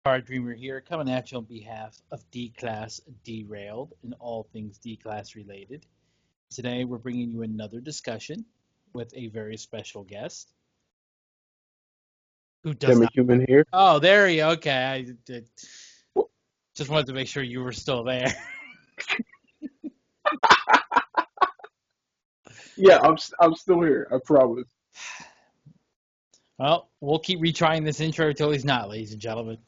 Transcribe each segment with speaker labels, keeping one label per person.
Speaker 1: Car Dreamer here, coming at you on behalf of D-Class Derailed and all things D-Class related. Today, we're bringing you another discussion with a very special guest who does not.
Speaker 2: Demi-Human here.
Speaker 1: Oh, there you go. Okay, just wanted to make sure you were still there.
Speaker 2: Yeah, I'm still here. I promise.
Speaker 1: Well, we'll keep retrying this intro until he's not, ladies and gentlemen.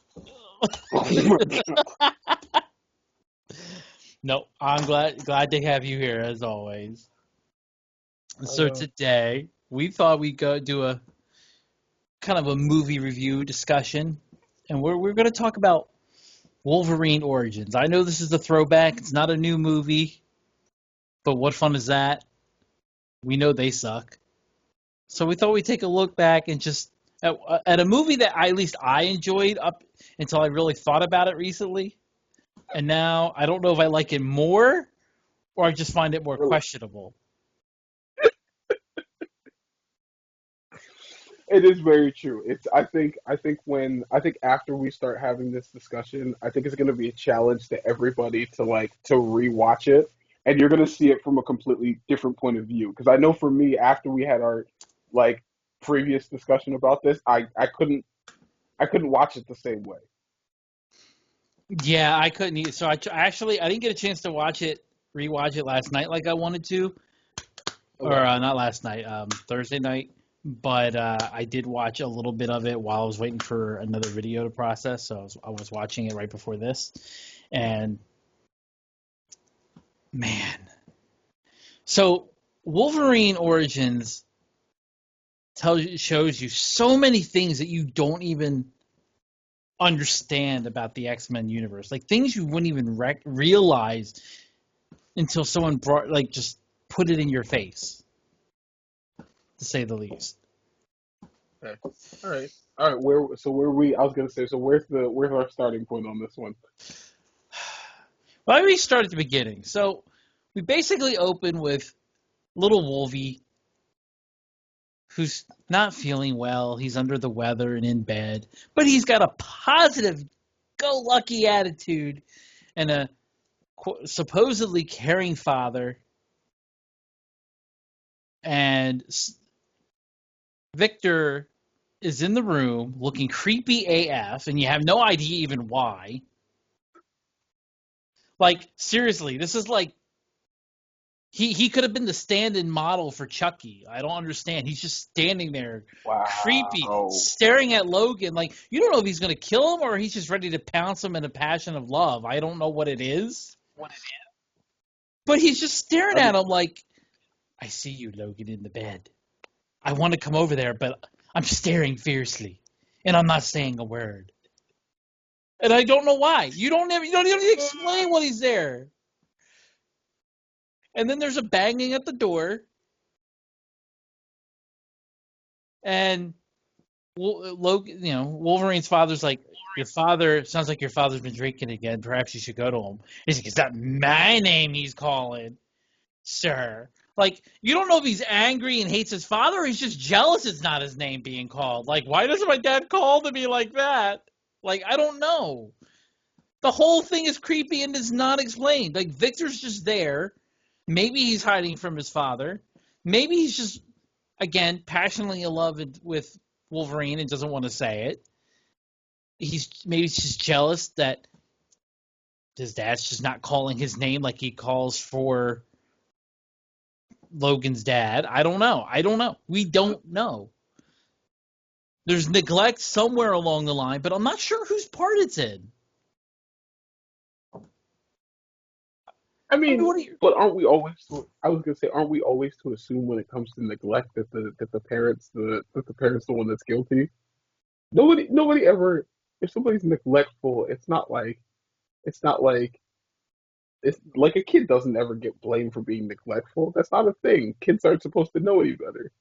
Speaker 1: No, I'm glad to have you here as always. So today we thought we'd go do a kind of a movie review discussion, and we're going to talk about Wolverine Origins. I know this is a throwback; it's not a new movie, but what fun is that? We know they suck, so we thought we'd take a look back and just at a movie that at least I enjoyed up until I really thought about it recently. And now I don't know if I like it more or I just find it more questionable.
Speaker 2: It is very true. I think after we start having this discussion, I think it's going to be a challenge to everybody to rewatch it, and you're going to see it from a completely different point of view. Because I know for me, after we had our like previous discussion about this, I couldn't watch it the same way.
Speaker 1: Yeah, I couldn't either. So I didn't get a chance to rewatch it last night like I wanted to, or not last night, Thursday night. But I did watch a little bit of it while I was waiting for another video to process. So I was watching it right before this, and man, so Wolverine Origins shows you so many things that you don't even understand about the X-Men universe, like things you wouldn't even realize until someone just put it in your face, to say the least.
Speaker 2: Okay. All right. Where we? I was gonna say. So where's our starting point on this one?
Speaker 1: Well, we start at the beginning. So we basically open with little Wolvie, who's not feeling well. He's under the weather and in bed, but he's got a positive, go-lucky attitude and a supposedly caring father. And Victor is in the room looking creepy AF, and you have no idea even why. Like, seriously, this is like He could have been the stand-in model for Chucky. I don't understand. He's just standing there, creepy, staring at Logan. Like, you don't know if he's going to kill him or he's just ready to pounce him in a passion of love. I don't know what it is. But he's just staring at him like, I see you, Logan, in the bed. I want to come over there, but I'm staring fiercely, and I'm not saying a word. And I don't know why. You don't even explain what he's there. And then there's a banging at the door. And Wolverine's father's like, sounds like your father's been drinking again. Perhaps you should go to him. He's like, is that my name he's calling, sir? Like, you don't know if he's angry and hates his father or he's just jealous it's not his name being called. Like, why doesn't my dad call to me like that? Like, I don't know. The whole thing is creepy and is not explained. Like, Victor's just there. Maybe he's hiding from his father. Maybe he's just, again, passionately in love with Wolverine and doesn't want to say it. Maybe he's just jealous that his dad's just not calling his name like he calls for Logan's dad. I don't know. We don't know. There's neglect somewhere along the line, but I'm not sure whose part it's in.
Speaker 2: I mean, but aren't we always? I was gonna say, aren't we always to assume when it comes to neglect that the parents the one that's guilty? Nobody ever. If somebody's neglectful, it's like a kid doesn't ever get blamed for being neglectful. That's not a thing. Kids aren't supposed to know any better.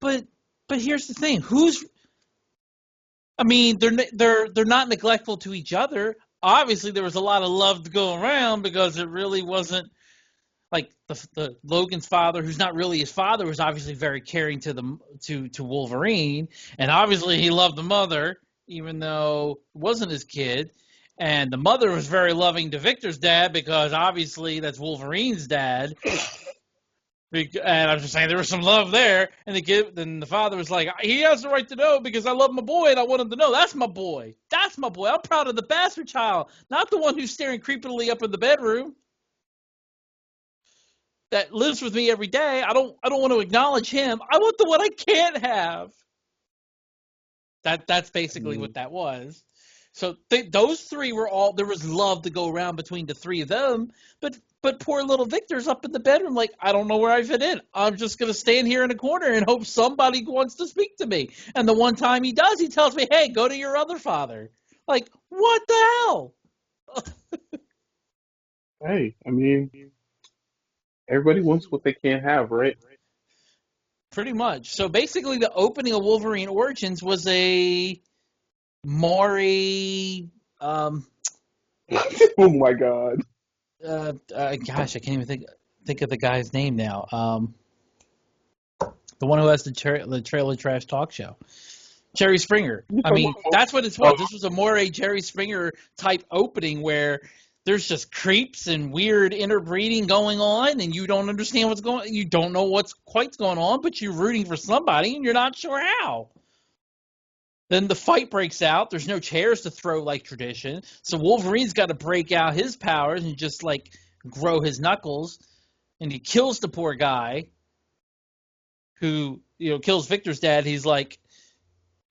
Speaker 1: But here's the thing: they're not neglectful to each other. Obviously, there was a lot of love to go around because it really wasn't like the Logan's father, who's not really his father, was obviously very caring to Wolverine, and obviously he loved the mother. even though it wasn't his kid. And the mother was very loving to Victor's dad because obviously that's Wolverine's dad. And I'm just saying there was some love there. And then the father was like, he has the right to know because I love my boy and I want him to know that's my boy. That's my boy. I'm proud of the bastard child, not the one who's staring creepily up in the bedroom that lives with me every day. I don't want to acknowledge him. I want the one I can't have. That's basically what that was. So those three were all, there was love to go around between the three of them, but poor little Victor's up in the bedroom like, I don't know where I fit in. I'm just gonna stand here in a corner and hope somebody wants to speak to me. And the one time he does, he tells me, "Hey, go to your other father." Like, what the hell?
Speaker 2: Hey, I mean, everybody wants what they can't have, right?
Speaker 1: Pretty much. So basically, the opening of Wolverine Origins was a Maury,
Speaker 2: Oh my God.
Speaker 1: gosh, I can't even think of the guy's name now. The one who has the trailer trash talk show, Jerry Springer.
Speaker 2: You
Speaker 1: I
Speaker 2: talking
Speaker 1: mean,
Speaker 2: about?
Speaker 1: that's what it was.
Speaker 2: Oh,
Speaker 1: This was a more a Jerry Springer type opening where there's just creeps and weird interbreeding going on, and you don't understand what's going. You don't know what's quite going on, but you're rooting for somebody, and you're not sure how. Then the fight breaks out. There's no chairs to throw like tradition, so Wolverine's got to break out his powers and just like grow his knuckles, and he kills the poor guy who kills Victor's dad. He's like,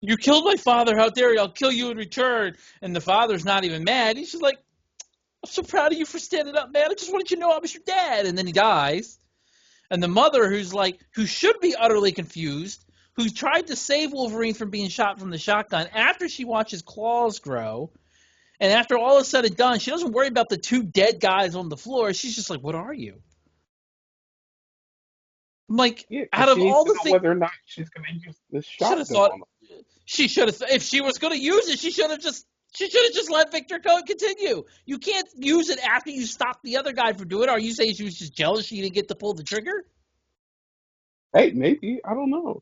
Speaker 1: "You killed my father. How dare you? I'll kill you in return." And the father's not even mad. He's just like, "I'm so proud of you for standing up, man. I just wanted you to know I was your dad." And then he dies. And the mother, who should be utterly confused, who tried to save Wolverine from being shot from the shotgun after she watched his claws grow, and after all is said and done, she doesn't worry about the two dead guys on the floor. She's just like, "What are you?" I'm like,
Speaker 2: yeah,
Speaker 1: out
Speaker 2: because
Speaker 1: of
Speaker 2: she needs
Speaker 1: all
Speaker 2: to
Speaker 1: the
Speaker 2: know
Speaker 1: things,
Speaker 2: whether or not she's going to use this
Speaker 1: should have
Speaker 2: shotgun
Speaker 1: thought
Speaker 2: on them.
Speaker 1: she should have. If she was going to use it, she should have just let Victor go and continue. You can't use it after you stop the other guy from doing it. Are you saying she was just jealous she didn't get to pull the trigger?
Speaker 2: Hey, maybe. I don't know.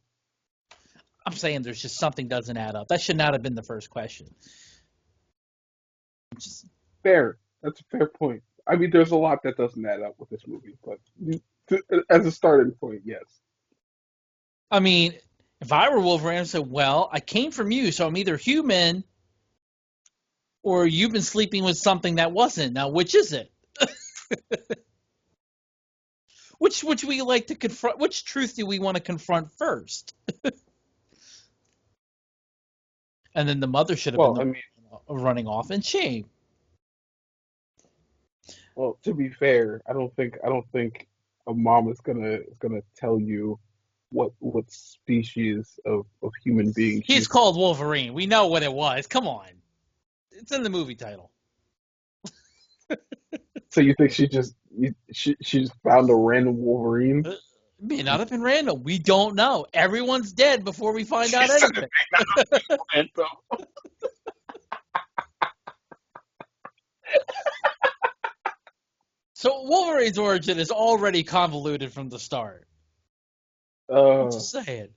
Speaker 1: I'm saying there's just something doesn't add up. That should not have been the first question. Just,
Speaker 2: Fair. That's a fair point. I mean, there's a lot that doesn't add up with this movie, but as a starting point, yes.
Speaker 1: I mean, if I were Wolverine, I'd say, "Well, I came from you, so I'm either human or you've been sleeping with something that wasn't. Now, which is it? Which we like to confront? Which truth do we want to confront first?" And then the mother should have been
Speaker 2: Well,
Speaker 1: the
Speaker 2: I mean,
Speaker 1: running off in shame.
Speaker 2: well, to be fair, I don't think a mom is gonna tell you what species of human being
Speaker 1: He's
Speaker 2: she's.
Speaker 1: called Wolverine. We know what it was. Come on. It's in the movie title.
Speaker 2: So you think she just found a random Wolverine?
Speaker 1: It may not have been random. We don't know. Everyone's dead before we find
Speaker 2: She
Speaker 1: out
Speaker 2: said it
Speaker 1: anything.
Speaker 2: may not have been random.
Speaker 1: So Wolverine's origin is already convoluted from the start. I'm
Speaker 2: Uh,
Speaker 1: just saying.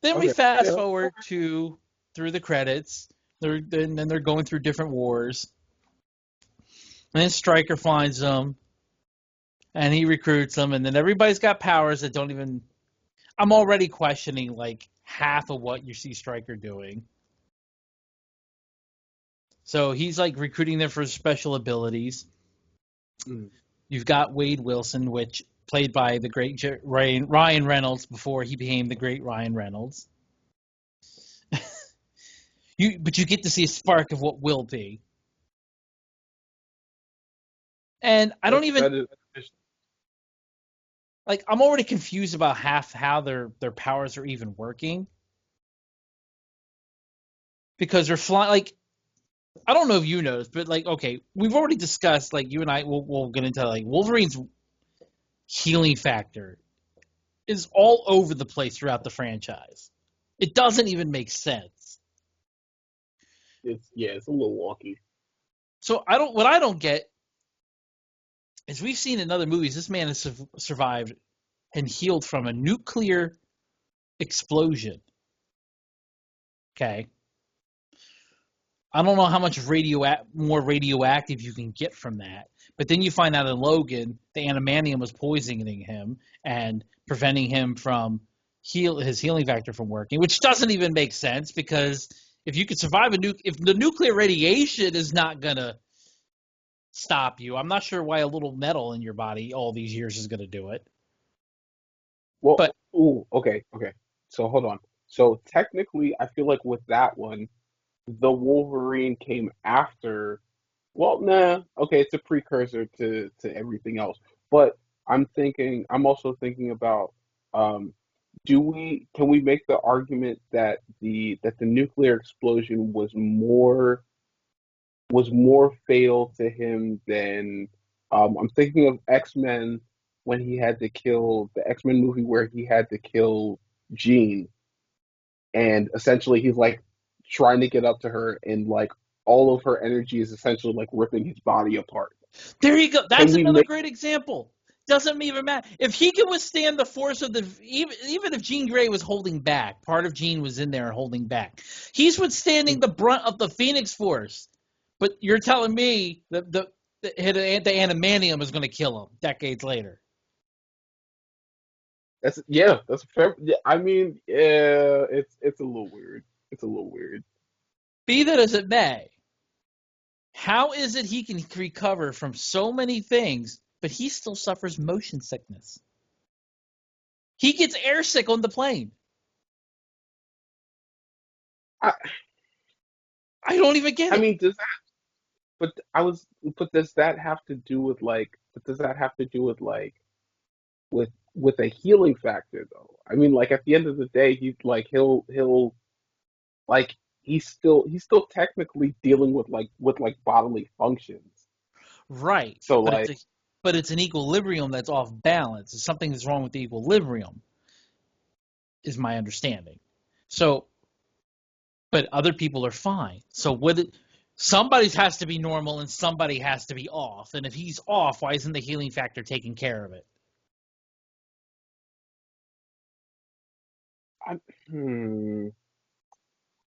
Speaker 1: Then we
Speaker 2: okay,
Speaker 1: fast
Speaker 2: yeah.
Speaker 1: forward to through the credits. Then they're going through different wars. And then Stryker finds them, and he recruits them, and then everybody's got powers that don't even. I'm already questioning like half of what you see Stryker doing. So he's like recruiting them for special abilities.
Speaker 2: Mm.
Speaker 1: You've got Wade Wilson, which played by the great Ryan Reynolds before he became the great Ryan Reynolds. But you get to see a spark of what will be. And I don't even
Speaker 2: That is.
Speaker 1: like. I'm already confused about half how their powers are even working because they're flying. Like I don't know if you noticed, but like okay, we've already discussed. Like you and I, we'll get into like Wolverine's healing factor is all over the place throughout the franchise. It doesn't even make sense.
Speaker 2: It's a little wonky.
Speaker 1: So what I don't get is we've seen in other movies this man has survived and healed from a nuclear explosion. Okay. I don't know how much more radioactive you can get from that. But then you find out in Logan, the adamantium was poisoning him and preventing him from his healing factor from working, which doesn't even make sense because if you could survive if the nuclear radiation is not gonna stop you, I'm not sure why a little metal in your body all these years is gonna do it.
Speaker 2: Well,
Speaker 1: But
Speaker 2: ooh, okay. So hold on. So technically, I feel like with that one, the Wolverine came after. Well, nah. Okay, it's a precursor to everything else. But I'm also thinking about, um, can we make the argument that the nuclear explosion was more fatal to him than, I'm thinking of X-Men when he had to kill the X-Men movie where he had to kill Jean, and essentially he's like trying to get up to her, and like all of her energy is essentially like ripping his body apart.
Speaker 1: there you go.
Speaker 2: Can
Speaker 1: That's
Speaker 2: we
Speaker 1: another
Speaker 2: make
Speaker 1: great example. Doesn't even matter if he can withstand the force of the even if Jean Grey was holding back, part of Jean was in there holding back. He's withstanding the brunt of the Phoenix Force. But you're telling me the adamantium is going to kill him decades later.
Speaker 2: that's fair. Yeah, I mean, yeah, it's a little weird. It's a little weird.
Speaker 1: Be that as it may, how is it he can recover from so many things, but he still suffers motion sickness? He gets airsick on the plane.
Speaker 2: I
Speaker 1: I don't even get
Speaker 2: I
Speaker 1: it.
Speaker 2: mean, does that? But I was. But does that have to do with like? But does that have to do with like with a healing factor though? I mean, like at the end of the day, he'll like he's still technically dealing with like bodily functions.
Speaker 1: Right,
Speaker 2: So
Speaker 1: but
Speaker 2: like
Speaker 1: it's an equilibrium that's off balance. Something is wrong with the equilibrium, is my understanding. So, but other people are fine. So somebody has to be normal and somebody has to be off. And if he's off, why isn't the healing factor taking care of it?
Speaker 2: I, hmm,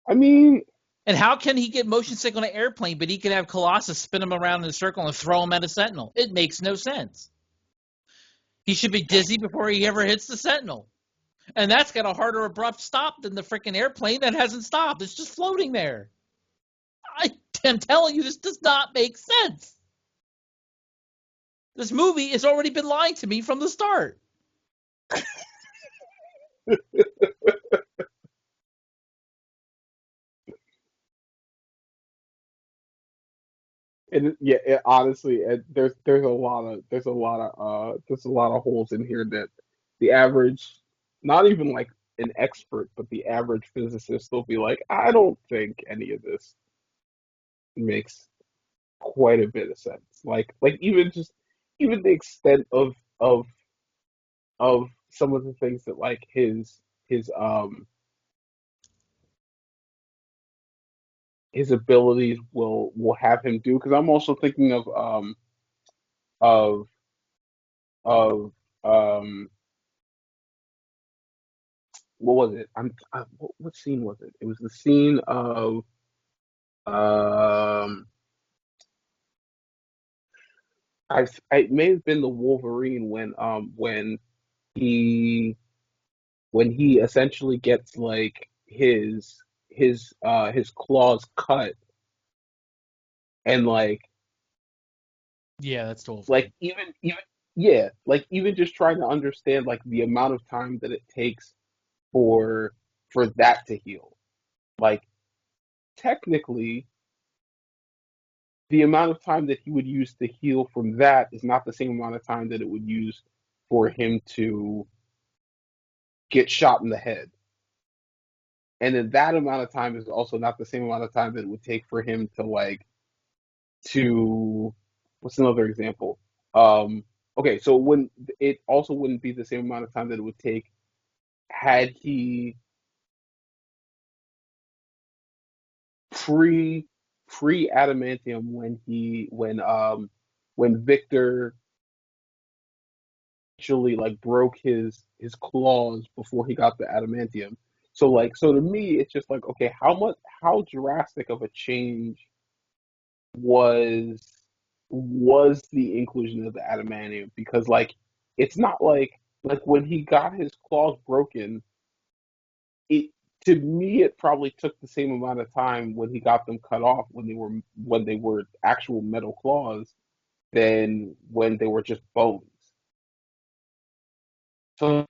Speaker 2: I mean,
Speaker 1: And how can he get motion sick on an airplane, but he can have Colossus spin him around in a circle and throw him at a Sentinel? It makes no sense. He should be dizzy before he ever hits the Sentinel. And that's got a harder abrupt stop than the freaking airplane that hasn't stopped. It's just floating there. I am telling you, this does not make sense. This movie has already been lying to me from the start.
Speaker 2: yeah, honestly, there's a lot of holes in here that the average, not even like an expert, but the average physicist will be like, I don't think any of this makes quite a bit of sense. Like even just even the extent of of some of the things that like his abilities will have him do. Because I'm also thinking of of what was it? What scene was it? It was the scene of um it may have been the Wolverine he when he essentially gets like his claws cut, and
Speaker 1: Yeah, that's
Speaker 2: like
Speaker 1: Wolverine.
Speaker 2: even yeah, like even just trying to understand like the amount of time that it takes for that to heal. Like technically, the amount of time that he would use to heal from that is not the same amount of time that it would use for him to get shot in the head. And then that amount of time is also not the same amount of time that it would take for him to to what's another example? Okay, so when it also wouldn't be the same amount of time that it would take had he pre adamantium when Victor actually like broke his claws before he got the adamantium. So to me, it's just like, okay, how drastic of a change was the inclusion of the adamantium? Because like, it's not like when he got his claws broken, it to me it probably took the same amount of time when he got them cut off when they were actual metal claws than when they were just bones. So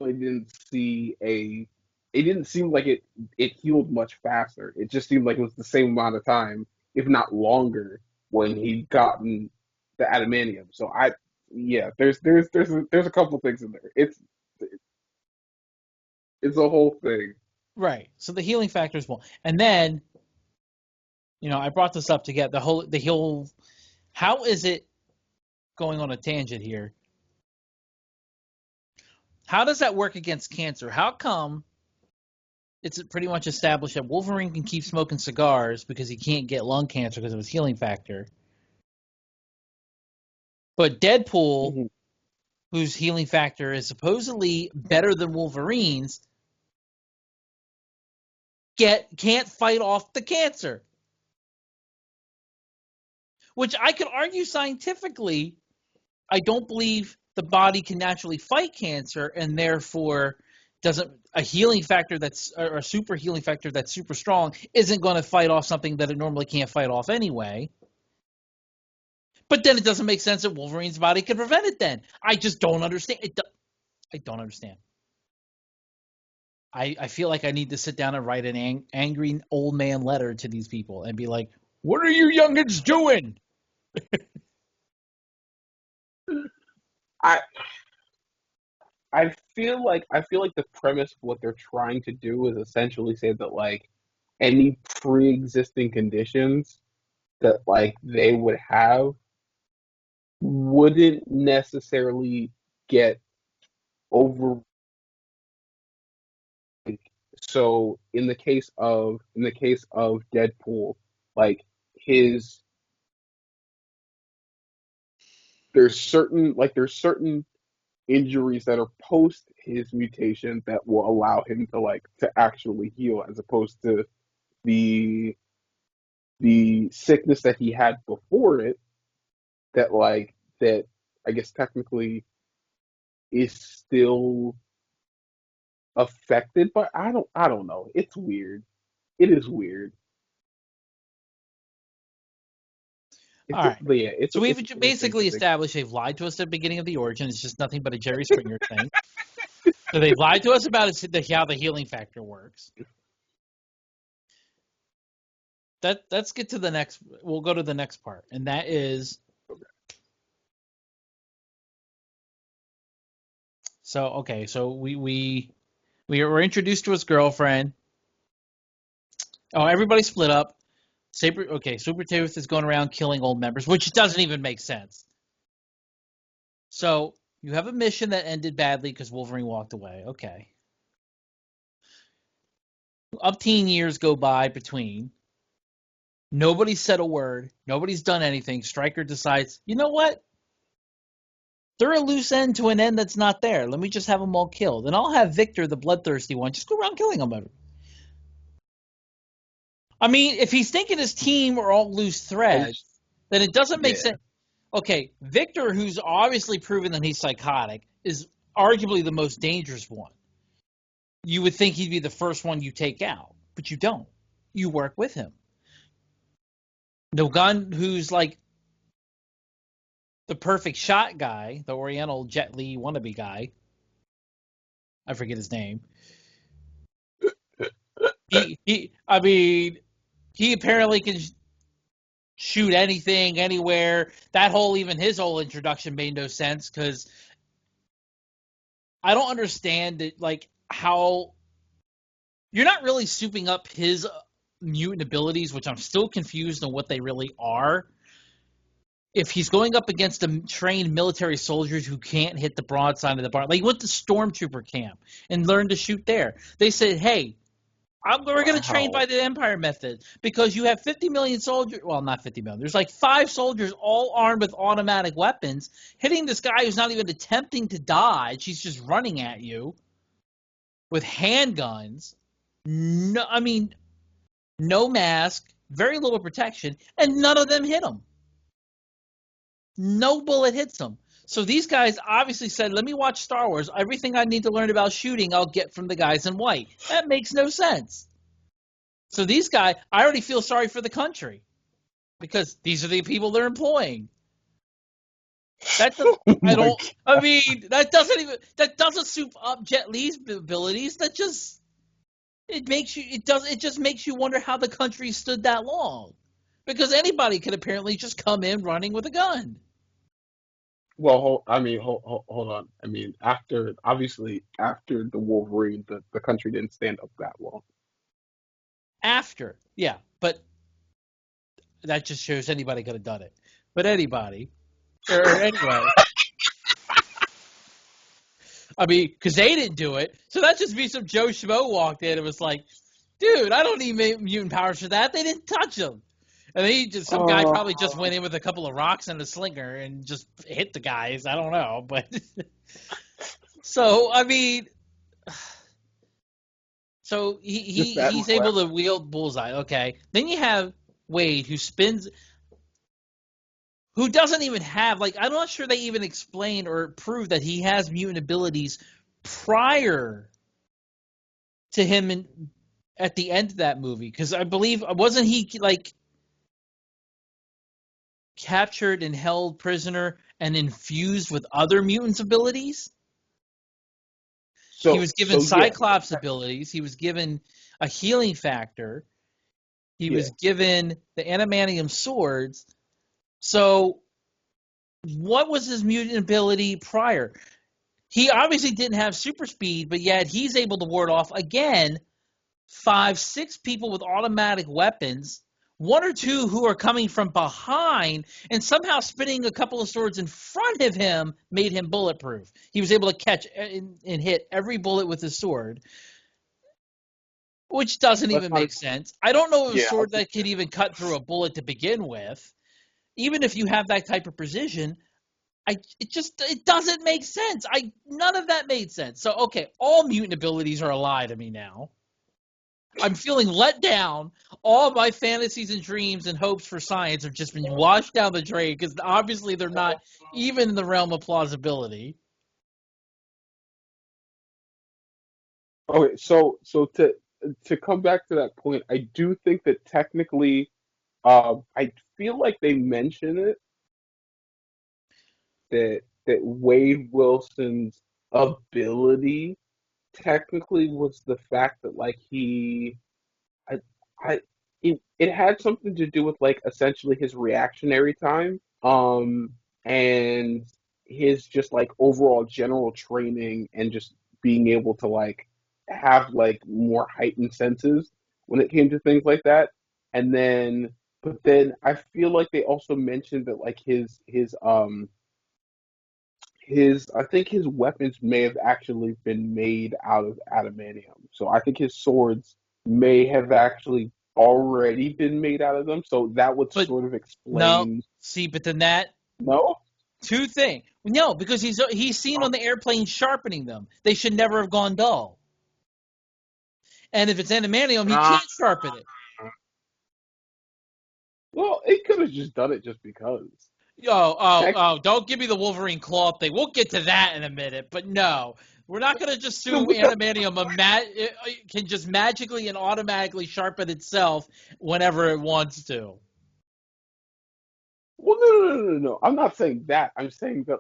Speaker 2: I didn't see a it didn't seem like it healed much faster. It just seemed like it was the same amount of time, if not longer, when he'd gotten the adamantium. So I yeah, there's a couple things in there. It's a whole thing.
Speaker 1: Right. So the healing factor is one. And then, I brought this up to get the whole how is it going on a tangent here? How does that work against cancer? How come it's pretty much established that Wolverine can keep smoking cigars because he can't get lung cancer because of his healing factor? But Deadpool,
Speaker 2: Mhm.
Speaker 1: whose healing factor is supposedly better than Wolverine's, can't fight off the cancer. Which I could argue scientifically, I don't believe the body can naturally fight cancer, and therefore doesn't a healing factor that's or a super healing factor that's super strong isn't going to fight off something that it normally can't fight off anyway. But then it doesn't make sense that Wolverine's body could prevent it. Then I just don't understand it. I don't understand. I feel like I need to sit down and write an angry old man letter to these people and be like, "What are you youngins doing?"
Speaker 2: I I feel like the premise of what they're trying to do is essentially say that like any pre-existing conditions that like they would have wouldn't necessarily get over. So in the case of Deadpool, like his there's certain injuries that are post his mutation that will allow him to like to actually heal, as opposed to the sickness that he had before it, that I guess technically is still affected, but I don't know. It's weird. It is weird.
Speaker 1: All right.
Speaker 2: But yeah,
Speaker 1: So we've
Speaker 2: it's
Speaker 1: basically
Speaker 2: interesting.
Speaker 1: established they've lied to us at the beginning of the origin. It's just nothing but a Jerry Springer thing. So they've lied to us about how the healing factor works. Let's get to the next. We'll go to the next part, and that is so okay. So we were introduced to his girlfriend. Oh, everybody split up. Sabertooth is going around killing old members, which doesn't even make sense. So you have a mission that ended badly because Wolverine walked away. Okay. Upteen years go by between. Nobody's said a word. Nobody's done anything. Stryker decides, you know what? They're a loose end to an end that's not there. Let me just have them all killed. And I'll have Victor, the bloodthirsty one, just go around killing them. I mean, if he's thinking his team are all loose
Speaker 2: I
Speaker 1: threads,
Speaker 2: just
Speaker 1: then it doesn't make
Speaker 2: yeah.
Speaker 1: sense. Okay, Victor, who's obviously proven that he's psychotic, is arguably the most dangerous one. You would think he'd be the first one you take out, but you don't. You work with him. Nogun, who's like the perfect shot guy, the Oriental Jet Li wannabe guy. I forget his name. I mean, he apparently can shoot anything, anywhere. Even his whole introduction made no sense because I don't understand it, like how you're not really souping up his mutant abilities, which I'm still confused on what they really are. If he's going up against trained military soldiers who can't hit the broadside of the bar, like he went to stormtrooper camp and learned to shoot there. They said, "Hey, we're going to train by
Speaker 2: Wow.
Speaker 1: the Empire method because you have 50 million soldiers. Well, not 50 million. There's like 5 soldiers all armed with automatic weapons hitting this guy who's not even attempting to dodge. He's just running at you. with handguns. No, I mean, no mask, very little protection, and none of them hit him. No bullet hits them. So these guys obviously said, let me watch Star Wars. Everything I need to learn about shooting, I'll get from the guys in white. That makes no sense. So these guys, I already feel sorry for the country because these are the people they're employing. That does,
Speaker 2: Oh
Speaker 1: I
Speaker 2: my
Speaker 1: don't. I mean, that doesn't soup up Jet Li's abilities. That just it just makes you wonder how the country stood that long, because anybody could apparently just come in running with a gun.
Speaker 2: Well, hold on. I mean, after the Wolverine, the country didn't stand up that long.
Speaker 1: After, yeah, but that just shows anybody could have done it. But anybody, or anyway, I mean, because they didn't do it, so that just means some Joe Schmo walked in and was like, "Dude, I don't need mutant powers for that. They didn't touch him." And then some guy
Speaker 2: Uh,
Speaker 1: probably just went in with a couple of rocks and a slinger and just hit the guys. I don't know, but so I mean, so
Speaker 2: just that
Speaker 1: he's able
Speaker 2: clever.
Speaker 1: to wield bullseye. Okay, then you have Wade who spins, who doesn't even have, like, I'm not sure they even explain or prove that he has mutant abilities prior to him at the end of that movie, because I believe wasn't he like captured and held prisoner and infused with other mutants abilities? He
Speaker 2: So
Speaker 1: was given
Speaker 2: so yeah,
Speaker 1: Cyclops abilities. He was given a healing factor. He
Speaker 2: yeah.
Speaker 1: was given the adamantium swords. So, what was his mutant ability prior? He obviously didn't have super speed, but yet he's able to ward off again 5, 6 people with automatic weapons, one or two who are coming from behind, and somehow spinning a couple of swords in front of him made him bulletproof. He was able to catch and hit every bullet with his sword, which doesn't
Speaker 2: Let's
Speaker 1: even
Speaker 2: not.
Speaker 1: make sense. I don't know of a
Speaker 2: Yeah,
Speaker 1: sword that could even cut through a bullet to begin with. Even if you have that type of precision, it doesn't make sense. None of that made sense. So okay, all mutant abilities are a lie to me now. I'm feeling let down. All my fantasies and dreams and hopes for science have just been washed down the drain because obviously they're not even in the realm of plausibility.
Speaker 2: okay. So to come back to that point, I do think that technically, I feel like they mention it that Wade Wilson's ability technically was the fact that like I I it had something to do with like essentially his reactionary time and his just like overall general training and just being able to like have like more heightened senses when it came to things like that. And then but then I feel like they also mentioned that like his I think his weapons may have actually been made out of adamantium. So I think his swords may have actually already been made out of them. So that would
Speaker 1: But
Speaker 2: sort of
Speaker 1: no,
Speaker 2: explain.
Speaker 1: see, but then that
Speaker 2: No?
Speaker 1: two things. No, because he's seen on the airplane sharpening them. They should never have gone dull. And if it's adamantium, he
Speaker 2: Ah,
Speaker 1: can't sharpen it.
Speaker 2: well, it could have just done it just because.
Speaker 1: Oh,
Speaker 2: Tech,
Speaker 1: don't give me the Wolverine claw thing. We'll get to that in a minute. But no, we're not going to just
Speaker 2: no,
Speaker 1: assume
Speaker 2: but that,
Speaker 1: adamantium it can just magically and automatically sharpen itself whenever it wants to.
Speaker 2: well, no. I'm not saying that. I'm saying that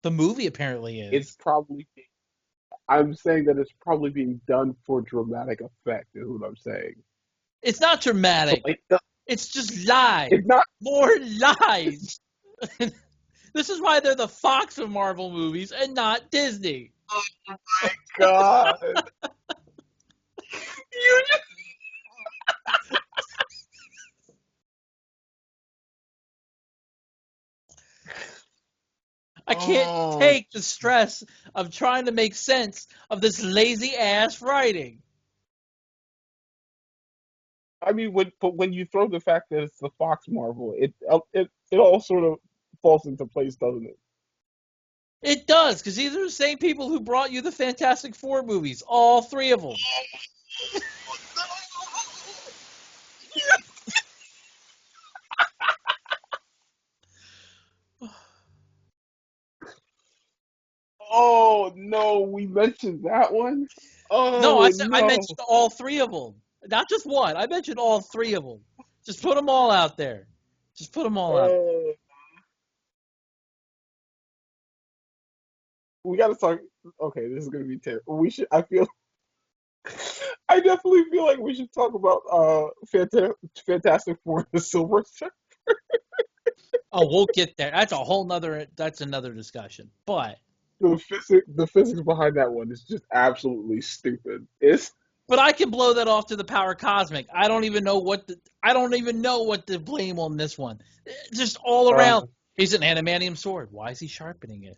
Speaker 1: The movie apparently
Speaker 2: it's
Speaker 1: is.
Speaker 2: probably. I'm saying that it's probably being done for dramatic effect. Is what I'm saying.
Speaker 1: It's not
Speaker 2: So
Speaker 1: dramatic.
Speaker 2: like,
Speaker 1: It's just lies.
Speaker 2: it's not.
Speaker 1: More lies. This is why they're the Fox of Marvel movies and not Disney.
Speaker 2: Oh my God. You just.
Speaker 1: I can't
Speaker 2: Oh,
Speaker 1: take the stress of trying to make sense of this lazy ass writing.
Speaker 2: I mean, when you throw the fact that it's the Fox Marvel, it all sort of falls into place, doesn't it?
Speaker 1: It does, because these are the same people who brought you the Fantastic Four movies, all three of them.
Speaker 2: Oh no, we mentioned that one.
Speaker 1: No,
Speaker 2: Oh
Speaker 1: I
Speaker 2: no.
Speaker 1: mentioned all three of them, not just one. I mentioned all three of them. Just put them all out there. Just put them all out.
Speaker 2: Uh, we gotta talk. Okay, this is gonna be terrible. We should. I feel. I definitely feel like we should talk about Fantastic Four: The Silver Surfer.
Speaker 1: Oh, we'll get there. That's a whole nother. That's another discussion.
Speaker 2: The physics behind that one is just absolutely stupid.
Speaker 1: But I can blow that off to the power cosmic. I don't even know what to blame on this one. Just all
Speaker 2: Uh,
Speaker 1: around. He's an adamantium sword. Why is he sharpening it?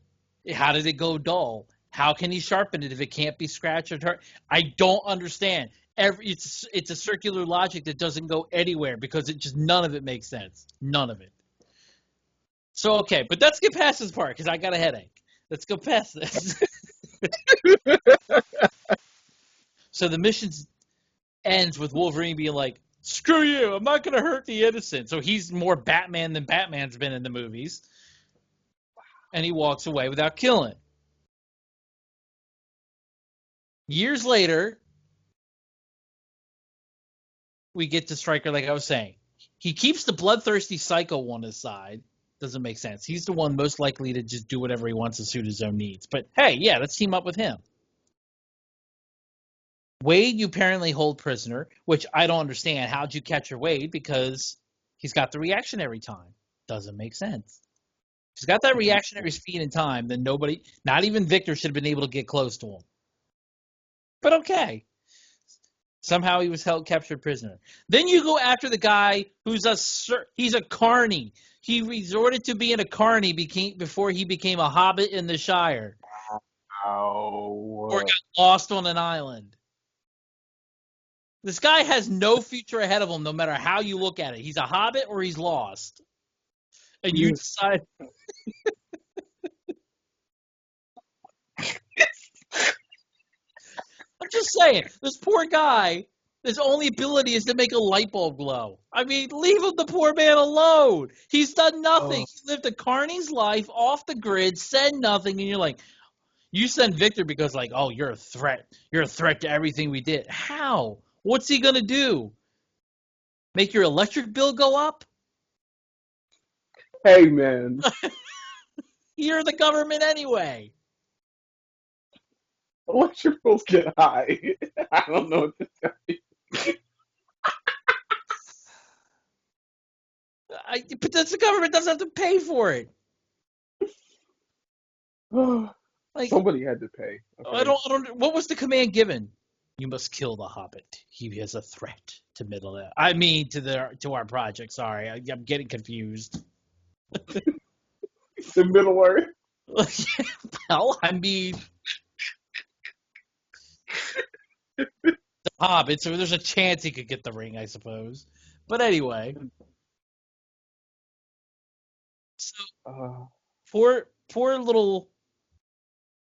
Speaker 1: How did it go dull? How can he sharpen it if it can't be scratched or turned? I don't understand. It's a circular logic that doesn't go anywhere because none of it makes sense. None of it. So okay, but let's get past this part because I got a headache. Let's go past this. So the mission ends with Wolverine being like, "Screw you! I'm not going to hurt the innocent." So he's more Batman than Batman's been in the movies, and he walks away without killing. Years later, we get to Stryker, like I was saying. He keeps the bloodthirsty psycho on his side. Doesn't make sense. He's the one most likely to just do whatever he wants to suit his own needs. But hey, yeah, let's team up with him. Wade, you apparently hold prisoner, which I don't understand. How'd you capture Wade? Because he's got the reactionary time. Doesn't make sense. He's got that reactionary speed and time that nobody, not even Victor, should have been able to get close to him. But okay. Somehow he was held captured prisoner. Then you go after the guy he's a carny. He resorted to being a carny before he became a hobbit in the Shire. Or
Speaker 2: oh,
Speaker 1: got lost on an island. This guy has no future ahead of him no matter how you look at it. He's a hobbit or he's lost. And you decide. I'm just saying, this poor guy, his only ability is to make a light bulb glow. I mean, leave the poor man alone. He's done nothing.
Speaker 2: oh,
Speaker 1: He lived a carny's life off the grid, said nothing, and you're like, you send Victor because, like, oh, you're a threat. You're a threat to everything we did. How? What's he going to do? Make your electric bill go up?
Speaker 2: hey man,
Speaker 1: You're the government anyway.
Speaker 2: electric bills get high. I don't know what to tell
Speaker 1: But the government doesn't have to pay for it.
Speaker 2: you.
Speaker 1: Like,
Speaker 2: Somebody had to pay.
Speaker 1: I
Speaker 2: Okay.
Speaker 1: don't. What was the command given? You must kill the Hobbit. He is a threat to Middle Earth. I mean, to our project. Sorry, I'm getting confused.
Speaker 2: The Middle Earth.
Speaker 1: Well, I mean, the Hobbit. So there's a chance he could get the ring, I suppose. But anyway, so
Speaker 2: Uh,
Speaker 1: poor little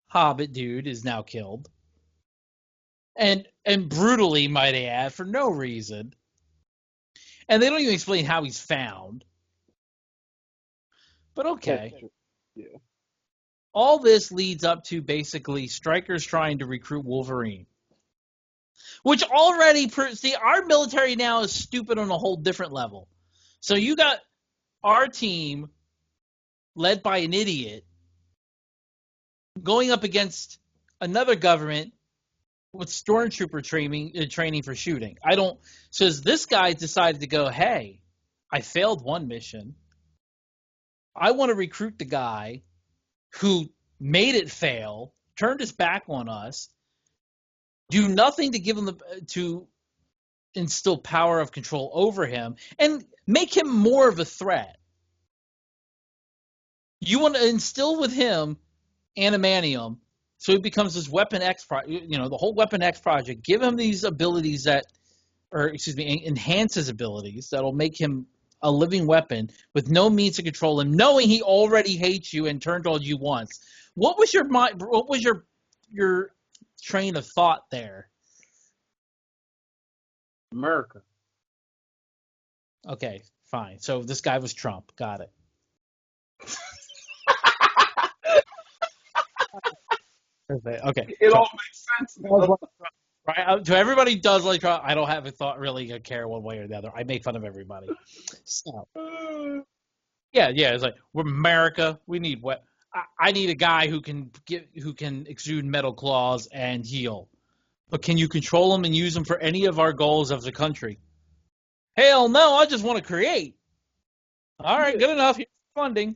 Speaker 1: Hobbit dude is now killed, and brutally, might I add, for no reason. And they don't even explain how he's found. But
Speaker 2: that's
Speaker 1: okay.
Speaker 2: true. Yeah.
Speaker 1: All this leads up to basically Stryker's trying to recruit Wolverine. Which already, see, our military now is stupid on a whole different level. So you got our team led by an idiot going up against another government with stormtrooper training for shooting. So this guy decided to go, hey, I failed one mission. I want to recruit the guy who made it fail, turned his back on us, do nothing to give him to instill power of control over him, and make him more of a threat. You want to instill with him animanium, so he becomes this Weapon X the whole Weapon X project. Give him these abilities enhance his abilities that'll make him a living weapon with no means to control him, knowing he already hates you and turned on you once. What was your mind? What was your train of thought there?
Speaker 2: America.
Speaker 1: Okay, fine. So this guy was Trump. Got it. Okay.
Speaker 2: It
Speaker 1: So
Speaker 2: all makes sense now.
Speaker 1: right, so everybody does like Trump. I don't have a thought really care one way or the other. I make fun of everybody. So yeah. It's like we're America. We need what? I need a guy who can exude metal claws and heal. But can you control them and use them for any of our goals as a country? Hell no! I just want to create. All right,
Speaker 2: Yeah.
Speaker 1: good enough. Here's funding.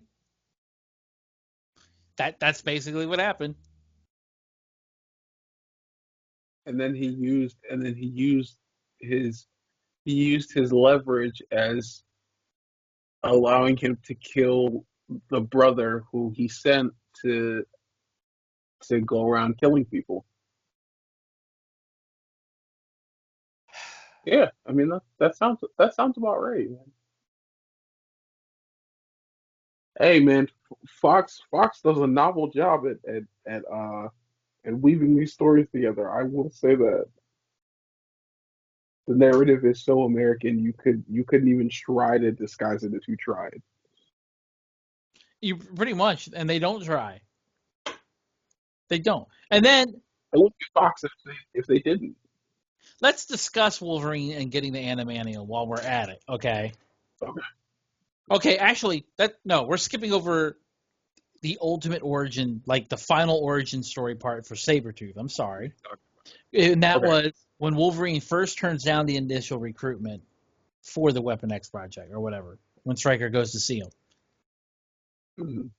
Speaker 1: That's basically what happened.
Speaker 2: His he used his leverage as allowing him to kill the brother who he sent to go around killing people. Yeah, I mean that sounds about right, man. Hey, man, Fox does a novel job at weaving these stories together. I will say that the narrative is so American you couldn't even try to disguise it if you tried.
Speaker 1: You pretty much, and they don't try. They don't. And then
Speaker 2: It wouldn't be Fox if they didn't.
Speaker 1: let's discuss Wolverine and getting the Animanium while we're at it. Okay.
Speaker 2: Okay.
Speaker 1: Okay. Actually, we're skipping over the ultimate origin, like the final origin story part for Sabertooth. I'm sorry. And that
Speaker 2: Okay.
Speaker 1: was when Wolverine first turns down the initial recruitment for the Weapon X project or whatever. When Stryker goes to see him.
Speaker 2: Mhm.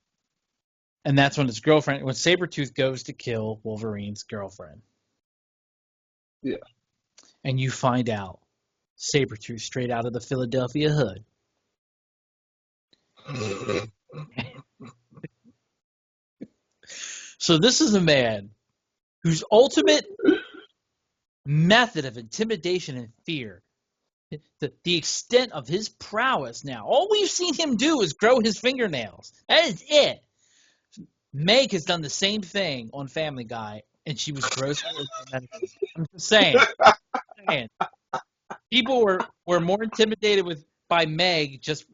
Speaker 1: And that's when Sabretooth goes to kill Wolverine's girlfriend.
Speaker 2: Yeah.
Speaker 1: And you find out Sabretooth straight out of the Philadelphia hood. So this is a man whose ultimate method of intimidation and fear, the extent of his prowess now, all we've seen him do is grow his fingernails. That is it. Meg has done the same thing on Family Guy, and she was grossly overwhelmed. I'm just saying. People were more intimidated by Meg just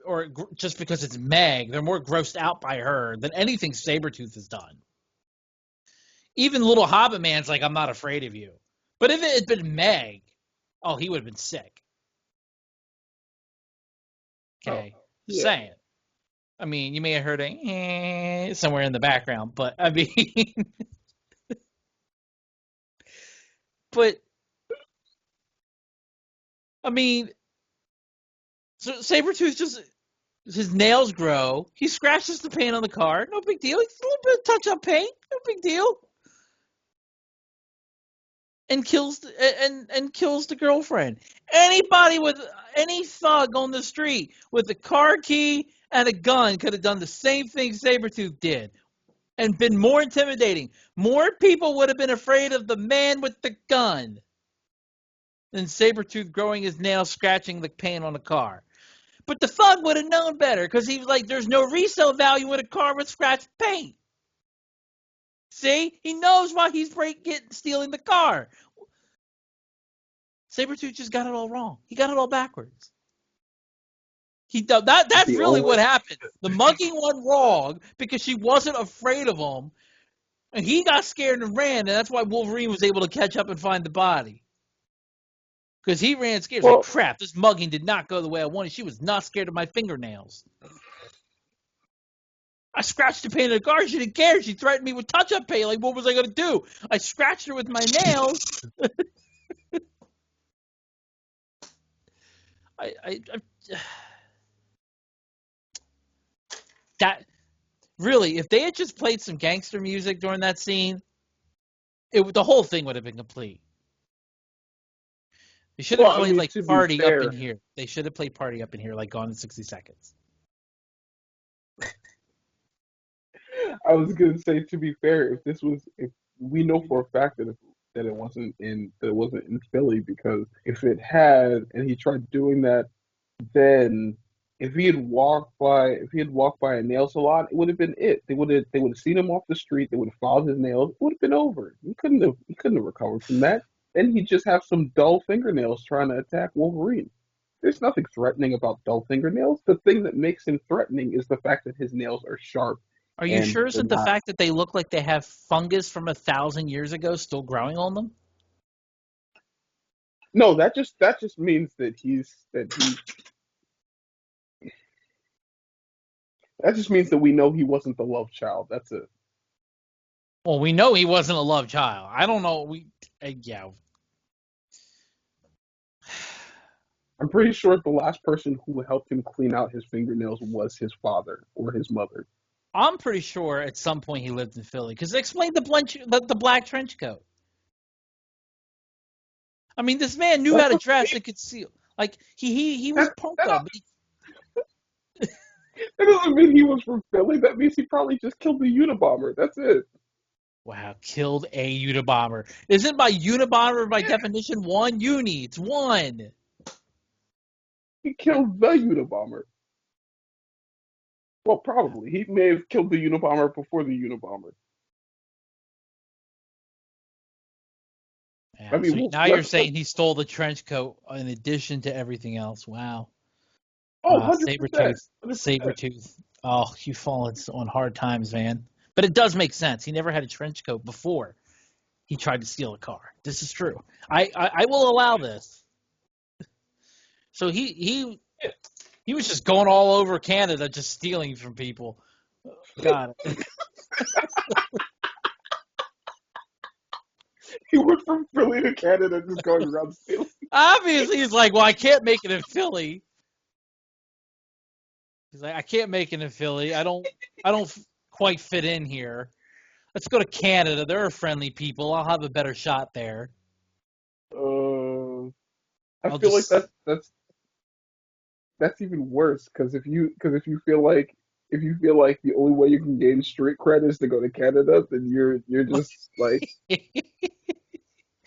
Speaker 1: because it's Meg. They're more grossed out by her than anything Sabretooth has done. Even little Hobbit Man's like, I'm not afraid of you. But if it had been Meg, oh, he would have been sick.
Speaker 2: Oh,
Speaker 1: Okay, just
Speaker 2: yeah.
Speaker 1: saying. I mean, you may have heard somewhere in the background, but I mean, but I mean, so Sabretooth just his nails grow. He scratches the paint on the car. No big deal. It's a little bit of touch-up paint. No big deal. And kills the girlfriend. Anybody with any thug on the street with a car key and a gun could have done the same thing Sabretooth did and been more intimidating. More people would have been afraid of the man with the gun than Sabretooth growing his nails, scratching the paint on the car. But the thug would have known better because he was like, there's no resale value in a car with scratched paint. See? He knows why he's stealing the car. Sabretooth just got it all wrong. He got it all backwards. That's
Speaker 2: The
Speaker 1: really
Speaker 2: only
Speaker 1: what happened. The mugging went wrong because she wasn't afraid of him. And he got scared and ran, and that's why Wolverine was able to catch up and find the body. Because he ran scared. He was like,
Speaker 2: well,
Speaker 1: crap, this mugging did not go the way I wanted. She was not scared of my fingernails. I scratched the paint of the car. She didn't care. She threatened me with touch-up paint. Like, what was I going to do? I scratched her with my nails. I that really, if they had just played some gangster music during that scene, the whole thing would have been complete. They should have
Speaker 2: well, I
Speaker 1: played
Speaker 2: mean,
Speaker 1: like
Speaker 2: to be
Speaker 1: Party Up in
Speaker 2: fair,
Speaker 1: Here. They should have played Party Up in Here like Gone in 60 Seconds.
Speaker 2: I was gonna say to be fair, if we know for a fact that it wasn't in Philly because if it had and he tried doing that then if he had walked by a nail salon, it would have been it. They would have seen him off the street. They would have followed his nails. It would have been over. He couldn't have recovered from that. Then he'd just have some dull fingernails trying to attack Wolverine. There's nothing threatening about dull fingernails. The thing that makes him threatening is the fact that his nails are sharp
Speaker 1: Are you
Speaker 2: and
Speaker 1: sure
Speaker 2: they're
Speaker 1: isn't the
Speaker 2: not.
Speaker 1: fact that they look like they have fungus from 1,000 years ago still growing on them?
Speaker 2: No, that just means that just means that we know he wasn't the love child. That's it.
Speaker 1: Well, we know he wasn't a love child. I don't know. Yeah.
Speaker 2: I'm pretty sure the last person who helped him clean out his fingernails was his father or his mother.
Speaker 1: I'm pretty sure at some point he lived in Philly because they explained the black trench coat. I mean, this man knew
Speaker 2: That
Speaker 1: how to
Speaker 2: doesn't
Speaker 1: dress
Speaker 2: mean
Speaker 1: and conceal. Like he was
Speaker 2: that,
Speaker 1: punked up.
Speaker 2: that doesn't mean he was from Philly. That means he probably just killed the Unabomber. That's it.
Speaker 1: Wow, killed a Unabomber. Isn't by Unabomber by definition one uni? It's one.
Speaker 2: He killed the Unabomber. Well, probably. He may have killed the Unabomber before the Unabomber. I
Speaker 1: Yeah, so
Speaker 2: mean,
Speaker 1: now you're
Speaker 2: let's
Speaker 1: saying he stole the trench coat in addition to everything else. Wow.
Speaker 2: oh, 100%.
Speaker 1: Sabertooth.
Speaker 2: 100%.
Speaker 1: Sabertooth. Oh, you've fallen on hard times, man. But it does make sense. He never had a trench coat before he tried to steal a car. This is true. I will allow this. So he was just going all over Canada just stealing from people. Got it.
Speaker 2: He went from Philly to Canada just going around stealing.
Speaker 1: Obviously, he's like, well, I can't make it in Philly. He's like, I can't make it in Philly. I don't quite fit in here. Let's go to Canada. They're friendly people. I'll have a better shot there.
Speaker 2: Uh, I
Speaker 1: I'll
Speaker 2: feel like
Speaker 1: just
Speaker 2: that's even worse because if you feel like the only way you can gain street cred is to go to Canada, then you're just like,
Speaker 1: well,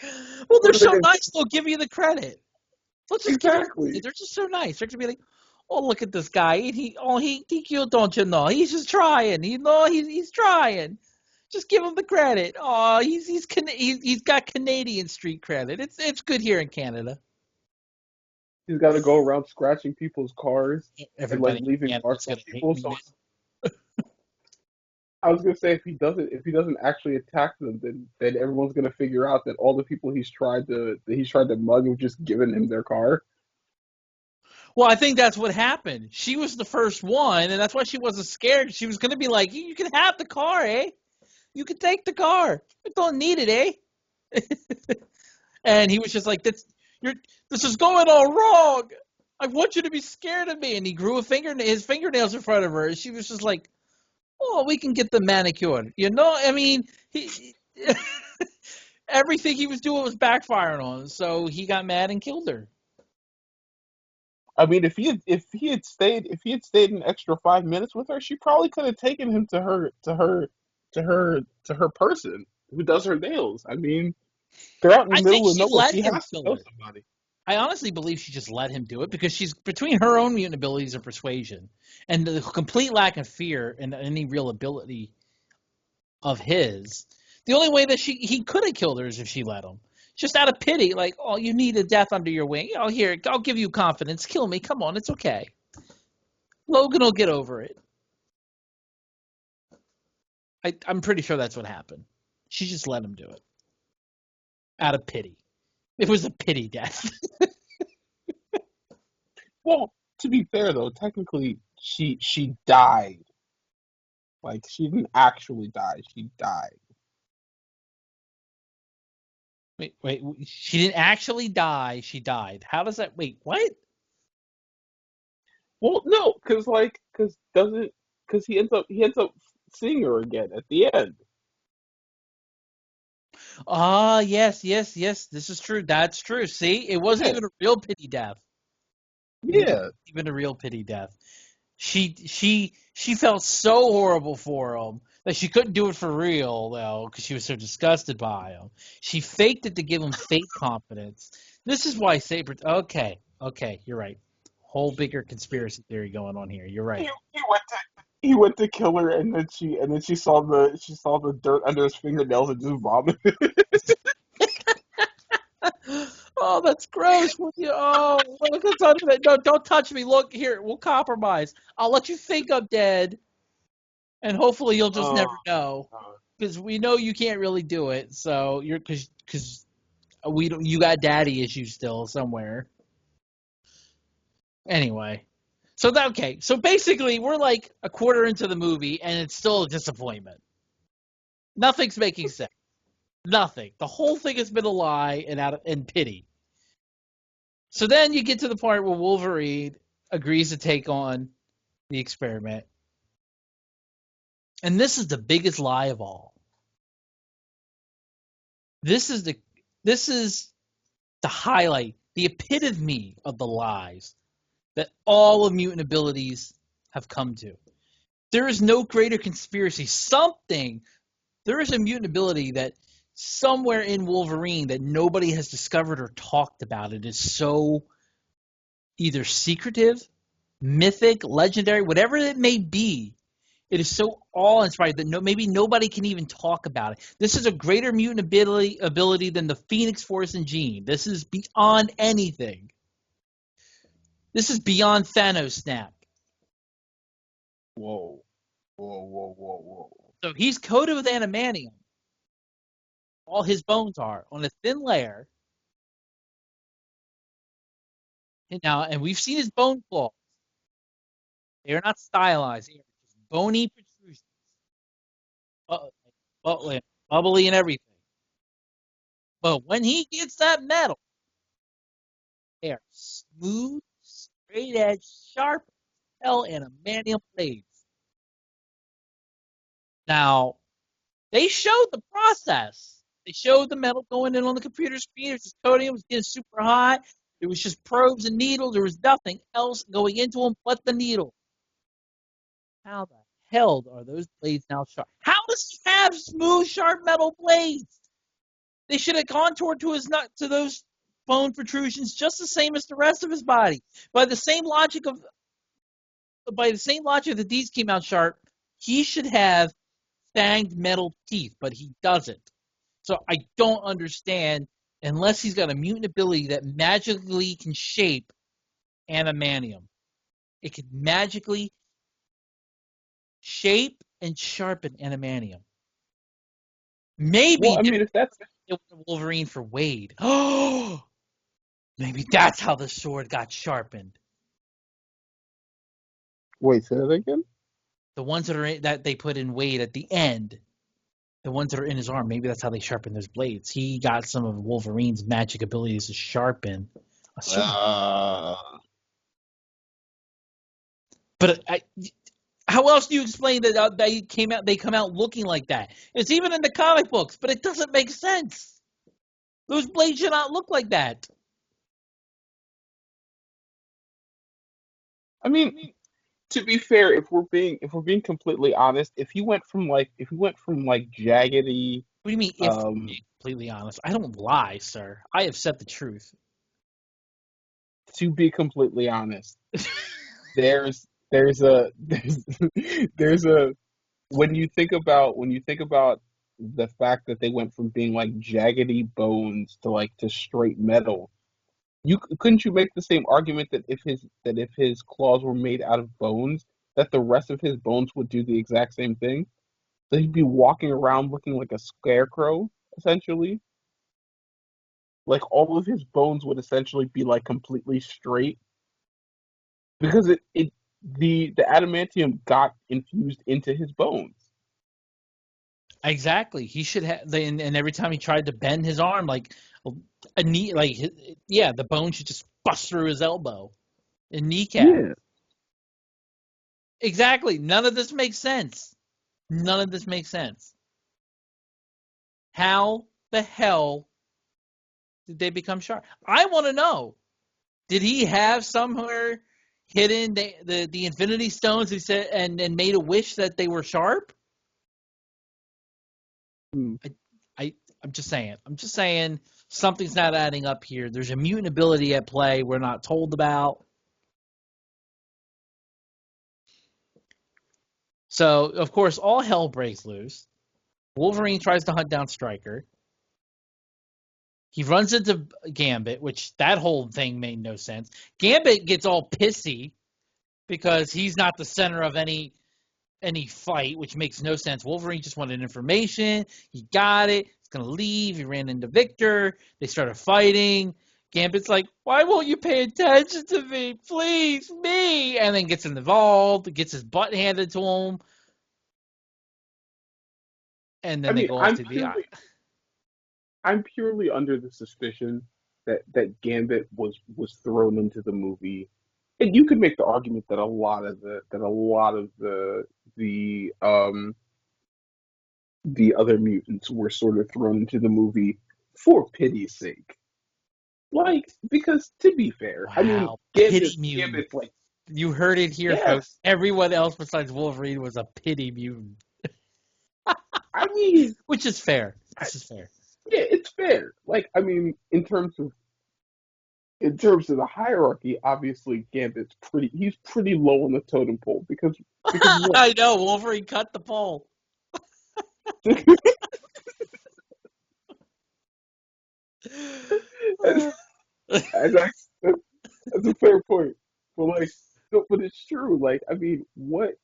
Speaker 1: they're
Speaker 2: what are they
Speaker 1: so
Speaker 2: gonna
Speaker 1: nice. They'll give you the credit. Let's just give them
Speaker 2: exactly?
Speaker 1: credit. They're just so nice. They're gonna be like, oh, look at this guy. He cute, don't you know? He's just trying. He's trying. Just give him the credit. Oh, he's got Canadian street credit. It's good here in Canada.
Speaker 2: He's got to go around scratching people's cars and like
Speaker 1: Everybody in
Speaker 2: leaving marks
Speaker 1: Canada's
Speaker 2: on
Speaker 1: gonna hate
Speaker 2: people.
Speaker 1: me,
Speaker 2: So
Speaker 1: man.
Speaker 2: I was gonna say if he doesn't actually attack them, then everyone's gonna figure out that all the people he's tried to mug have just given him their car.
Speaker 1: Well, I think that's what happened. She was the first one, and that's why she wasn't scared. She was gonna be like, "You can have the car, eh? You can take the car. I don't need it, eh?" And he was just like, you're, this is going all wrong. I want you to be scared of me." And he grew his fingernails in front of her. And she was just like, "Oh, we can get the manicure." I mean, everything he was doing was backfiring on him. So he got mad and killed her.
Speaker 2: I mean, if he had stayed an extra 5 minutes with her, she probably could have taken him to her person who does her nails. I mean, they're out in the
Speaker 1: I think
Speaker 2: middle of
Speaker 1: she
Speaker 2: nowhere.
Speaker 1: let
Speaker 2: She
Speaker 1: him
Speaker 2: has to
Speaker 1: kill
Speaker 2: know
Speaker 1: her.
Speaker 2: somebody.
Speaker 1: I honestly believe she just let him do it because she's between her own mutant abilities of persuasion and the complete lack of fear and any real ability of his. The only way that he could have killed her is if she let him. Just out of pity, like, oh, you need a death under your wing. Oh, here, I'll give you confidence. Kill me. Come on, it's okay. Logan will get over it. I'm pretty sure that's what happened. She just let him do it out of pity. It was a pity death.
Speaker 2: Well, to be fair though, technically she died. Like she didn't actually die. She died.
Speaker 1: Wait. She didn't actually die. She died. How does that? Wait, what?
Speaker 2: Well, no, because he ends up seeing her again at the end.
Speaker 1: Ah, yes. This is true. That's true. See, it wasn't
Speaker 2: Yeah,
Speaker 1: even a real pity death. It wasn't
Speaker 2: yeah.
Speaker 1: even a real pity death. She felt so horrible for him that she couldn't do it for real though because she was so disgusted by him. She faked it to give him fake confidence. This is why Saber. Okay, you're right. whole bigger conspiracy theory going on here. You're right.
Speaker 2: He went to kill her, and then she saw the dirt under his fingernails and just vomited.
Speaker 1: Oh, that's gross. Would you? Oh, look, don't touch me. No, don't touch me. Look here. We'll compromise. I'll let you think I'm dead, and hopefully you'll just
Speaker 2: Oh,
Speaker 1: never know,
Speaker 2: God.
Speaker 1: because we know you can't really do it. So you're because we don't. You got daddy issues still somewhere. Anyway, so that okay. So basically, we're like a quarter into the movie, and it's still a disappointment. Nothing's making sense. Nothing. The whole thing has been a lie and pity. So then you get to the part where Wolverine agrees to take on the experiment. And this is the biggest lie of all. This is the highlight, the epitome of the lies that all of mutant abilities have come to. There is no greater conspiracy. There is a mutant ability that somewhere in Wolverine that nobody has discovered or talked about. It is so either secretive, mythic, legendary, whatever it may be. It is so awe-inspiring that maybe nobody can even talk about it. This is a greater mutant ability than the Phoenix Force and Gene. This is beyond anything. This is beyond Thanos Snap.
Speaker 2: Whoa, whoa.
Speaker 1: So he's coated with adamantium. All his bones are on a thin layer. And we've seen his bone claws. They are not stylized. They are just bony protrusions, bubbly and everything. But when he gets that metal, they are smooth, straight edge, sharp as hell adamantium blades. Now, they showed the process. They showed the metal going in on the computer screen. It was just coating. It was getting super hot. It was just probes and needles. There was nothing else going into them but the needle. How the hell are those blades now sharp? How does he have smooth, sharp metal blades? They should have contoured to his nut to those bone protrusions just the same as the rest of his body. By the same logic that these came out sharp, he should have fanged metal teeth, but he doesn't. So I don't understand unless he's got a mutant ability that magically can shape adamantium. It can magically shape and sharpen adamantium. Maybe
Speaker 2: Well, I mean, if that's
Speaker 1: it was Wolverine for Wade. Oh, maybe that's how the sword got sharpened.
Speaker 2: wait, say that again.
Speaker 1: The ones that they put in Wade at the end, the ones that are in his arm, maybe that's how they sharpen those blades. He got some of Wolverine's magic abilities to sharpen a sword. But how else do you explain that they come out looking like that? It's even in the comic books, but it doesn't make sense. Those blades should not look like that.
Speaker 2: I mean, to be fair, if we're being completely honest, if he went from jaggedy,
Speaker 1: What do you mean? If to
Speaker 2: um,
Speaker 1: be completely honest, I don't lie, sir. I have said the truth.
Speaker 2: to be completely honest, there's there's a when you think about the fact that they went from being like jaggedy bones to straight metal, couldn't you make the same argument that if his claws were made out of bones, that the rest of his bones would do the exact same thing? So he'd be walking around looking like a scarecrow, essentially. Like all of his bones would essentially be like completely straight because the adamantium got infused into his bones.
Speaker 1: Exactly. He should have, and every time he tried to bend his arm, like a knee, like yeah, the bone should just bust through his elbow and kneecap.
Speaker 2: Yeah.
Speaker 1: Exactly. None of this makes sense. None of this makes sense. How the hell did they become sharp? I want to know. Did he have somewhere hidden the Infinity Stones? He said and made a wish that they were sharp.
Speaker 2: Hmm.
Speaker 1: I, I'm just saying. I'm just saying something's not adding up here. There's a mutant ability at play we're not told about. So, of course, all hell breaks loose. Wolverine tries to hunt down Stryker. He runs into Gambit, which that whole thing made no sense. Gambit gets all pissy because he's not the center of any fight, which makes no sense. Wolverine just wanted information. He got it. He's going to leave. He ran into Victor. They started fighting. Gambit's like, why won't you pay attention to me? Please, me. And then gets involved, gets his butt handed to him. And then
Speaker 2: I
Speaker 1: they
Speaker 2: mean,
Speaker 1: go off to the
Speaker 2: I'm purely under the suspicion that Gambit was thrown into the movie, and you could make the argument that a lot of the other mutants were sort of thrown into the movie for pity's sake. Like, because to be fair, I mean,
Speaker 1: wow, pity mutant.
Speaker 2: Gambit's like,
Speaker 1: You heard it here, folks.
Speaker 2: yes,
Speaker 1: Everyone else besides Wolverine was a pity mutant,
Speaker 2: I mean,
Speaker 1: which is fair. This is fair.
Speaker 2: yeah, it's fair. Like, I mean, in terms of the hierarchy, obviously he's pretty low on the totem pole because what?
Speaker 1: I know Wolverine cut the pole.
Speaker 2: and, and that's a fair point. But like, no, but it's true. Like, I mean, what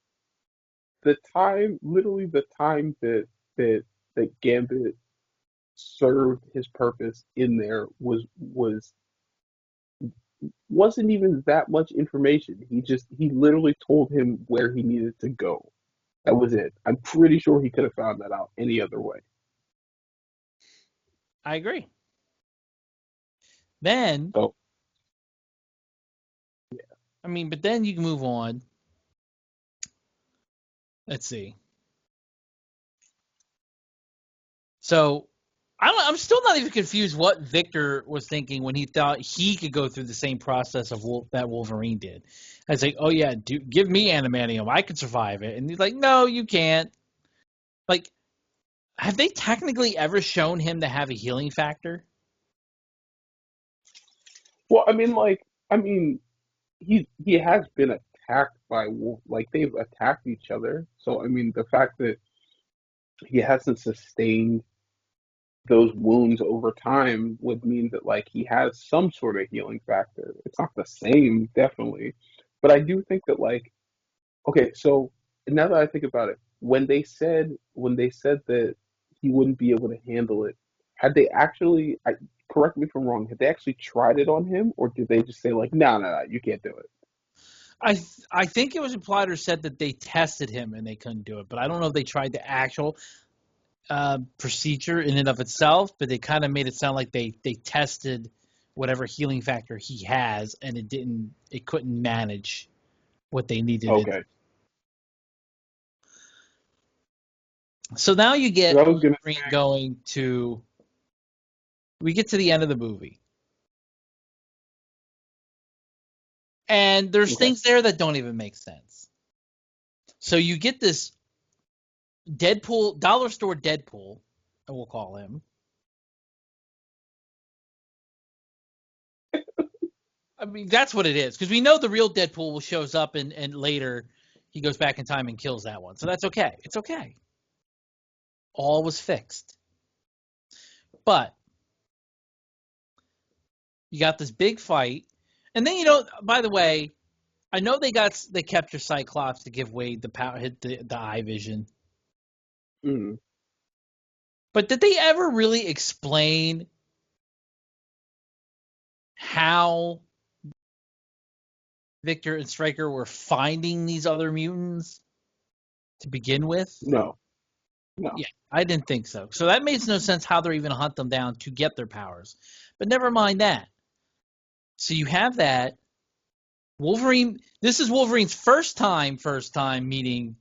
Speaker 2: literally the time that Gambit served his purpose in there wasn't even that much information. He literally told him where he needed to go. That was it. I'm pretty sure he could have found that out any other way.
Speaker 1: I agree. Then,
Speaker 2: So
Speaker 1: I mean, but then you can move on. Let's see. So, I'm still not even confused what Victor was thinking when he thought he could go through the same process of that Wolverine did. I was like, oh yeah, give me adamantium, I could survive it. And he's like, no, you can't. Like, have they technically ever shown him to have a healing factor?
Speaker 2: well, I mean, he has been attacked by wolf. Like they've attacked each other. So I mean, the fact that he hasn't sustained those wounds over time would mean that like he has some sort of healing factor. It's not the same, definitely, but I do think that like okay, so now that I think about it, when they said that he wouldn't be able to handle it, had they actually? Correct me if I'm wrong. Had they actually tried it on him, or did they just say like, no, no, no, you can't do it?
Speaker 1: I think it was implied or said that they tested him and they couldn't do it, but I don't know if they tried the actual procedure in and of itself, but they kind of made it sound like they tested whatever healing factor he has, and it couldn't manage what they needed it.
Speaker 2: Okay.
Speaker 1: So now you get
Speaker 2: I was gonna
Speaker 1: Wolverine going to. We get to the end of the movie, and there's
Speaker 2: okay.
Speaker 1: things there that don't even make sense. So you get this Deadpool, dollar store Deadpool, I will call him. I mean, that's what it is, because we know the real Deadpool shows up and later he goes back in time and kills that one. So that's okay. It's okay. All was fixed. But you got this big fight. And then, by the way, I know they kept your Cyclops to give Wade the power, hit the eye vision.
Speaker 2: Mm.
Speaker 1: But did they ever really explain how Victor and Stryker were finding these other mutants to begin with?
Speaker 2: No. No.
Speaker 1: Yeah, I didn't think so. So that makes no sense how they're even going to hunt them down to get their powers. But never mind that. So you have that. Wolverine, this is Wolverine's first time meeting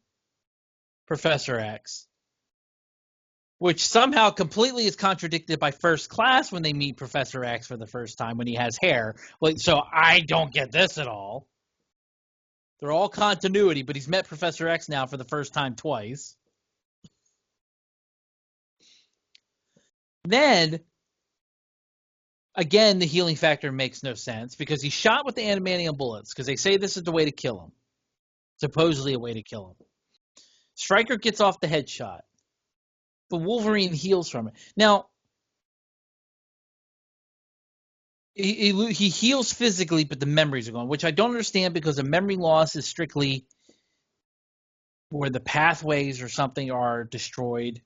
Speaker 1: Professor X, which somehow completely is contradicted by First Class when they meet Professor X for the first time when he has hair. So I don't get this at all. They're all continuity, but he's met Professor X now for the first time twice. Then, again, the healing factor makes no sense because he's shot with the adamantium bullets because they say this is the way to kill him. Supposedly a way to kill him. Stryker gets off the headshot, but Wolverine heals from it. Now, he heals physically, but the memories are gone, which I don't understand because a memory loss is strictly where the pathways or something are destroyed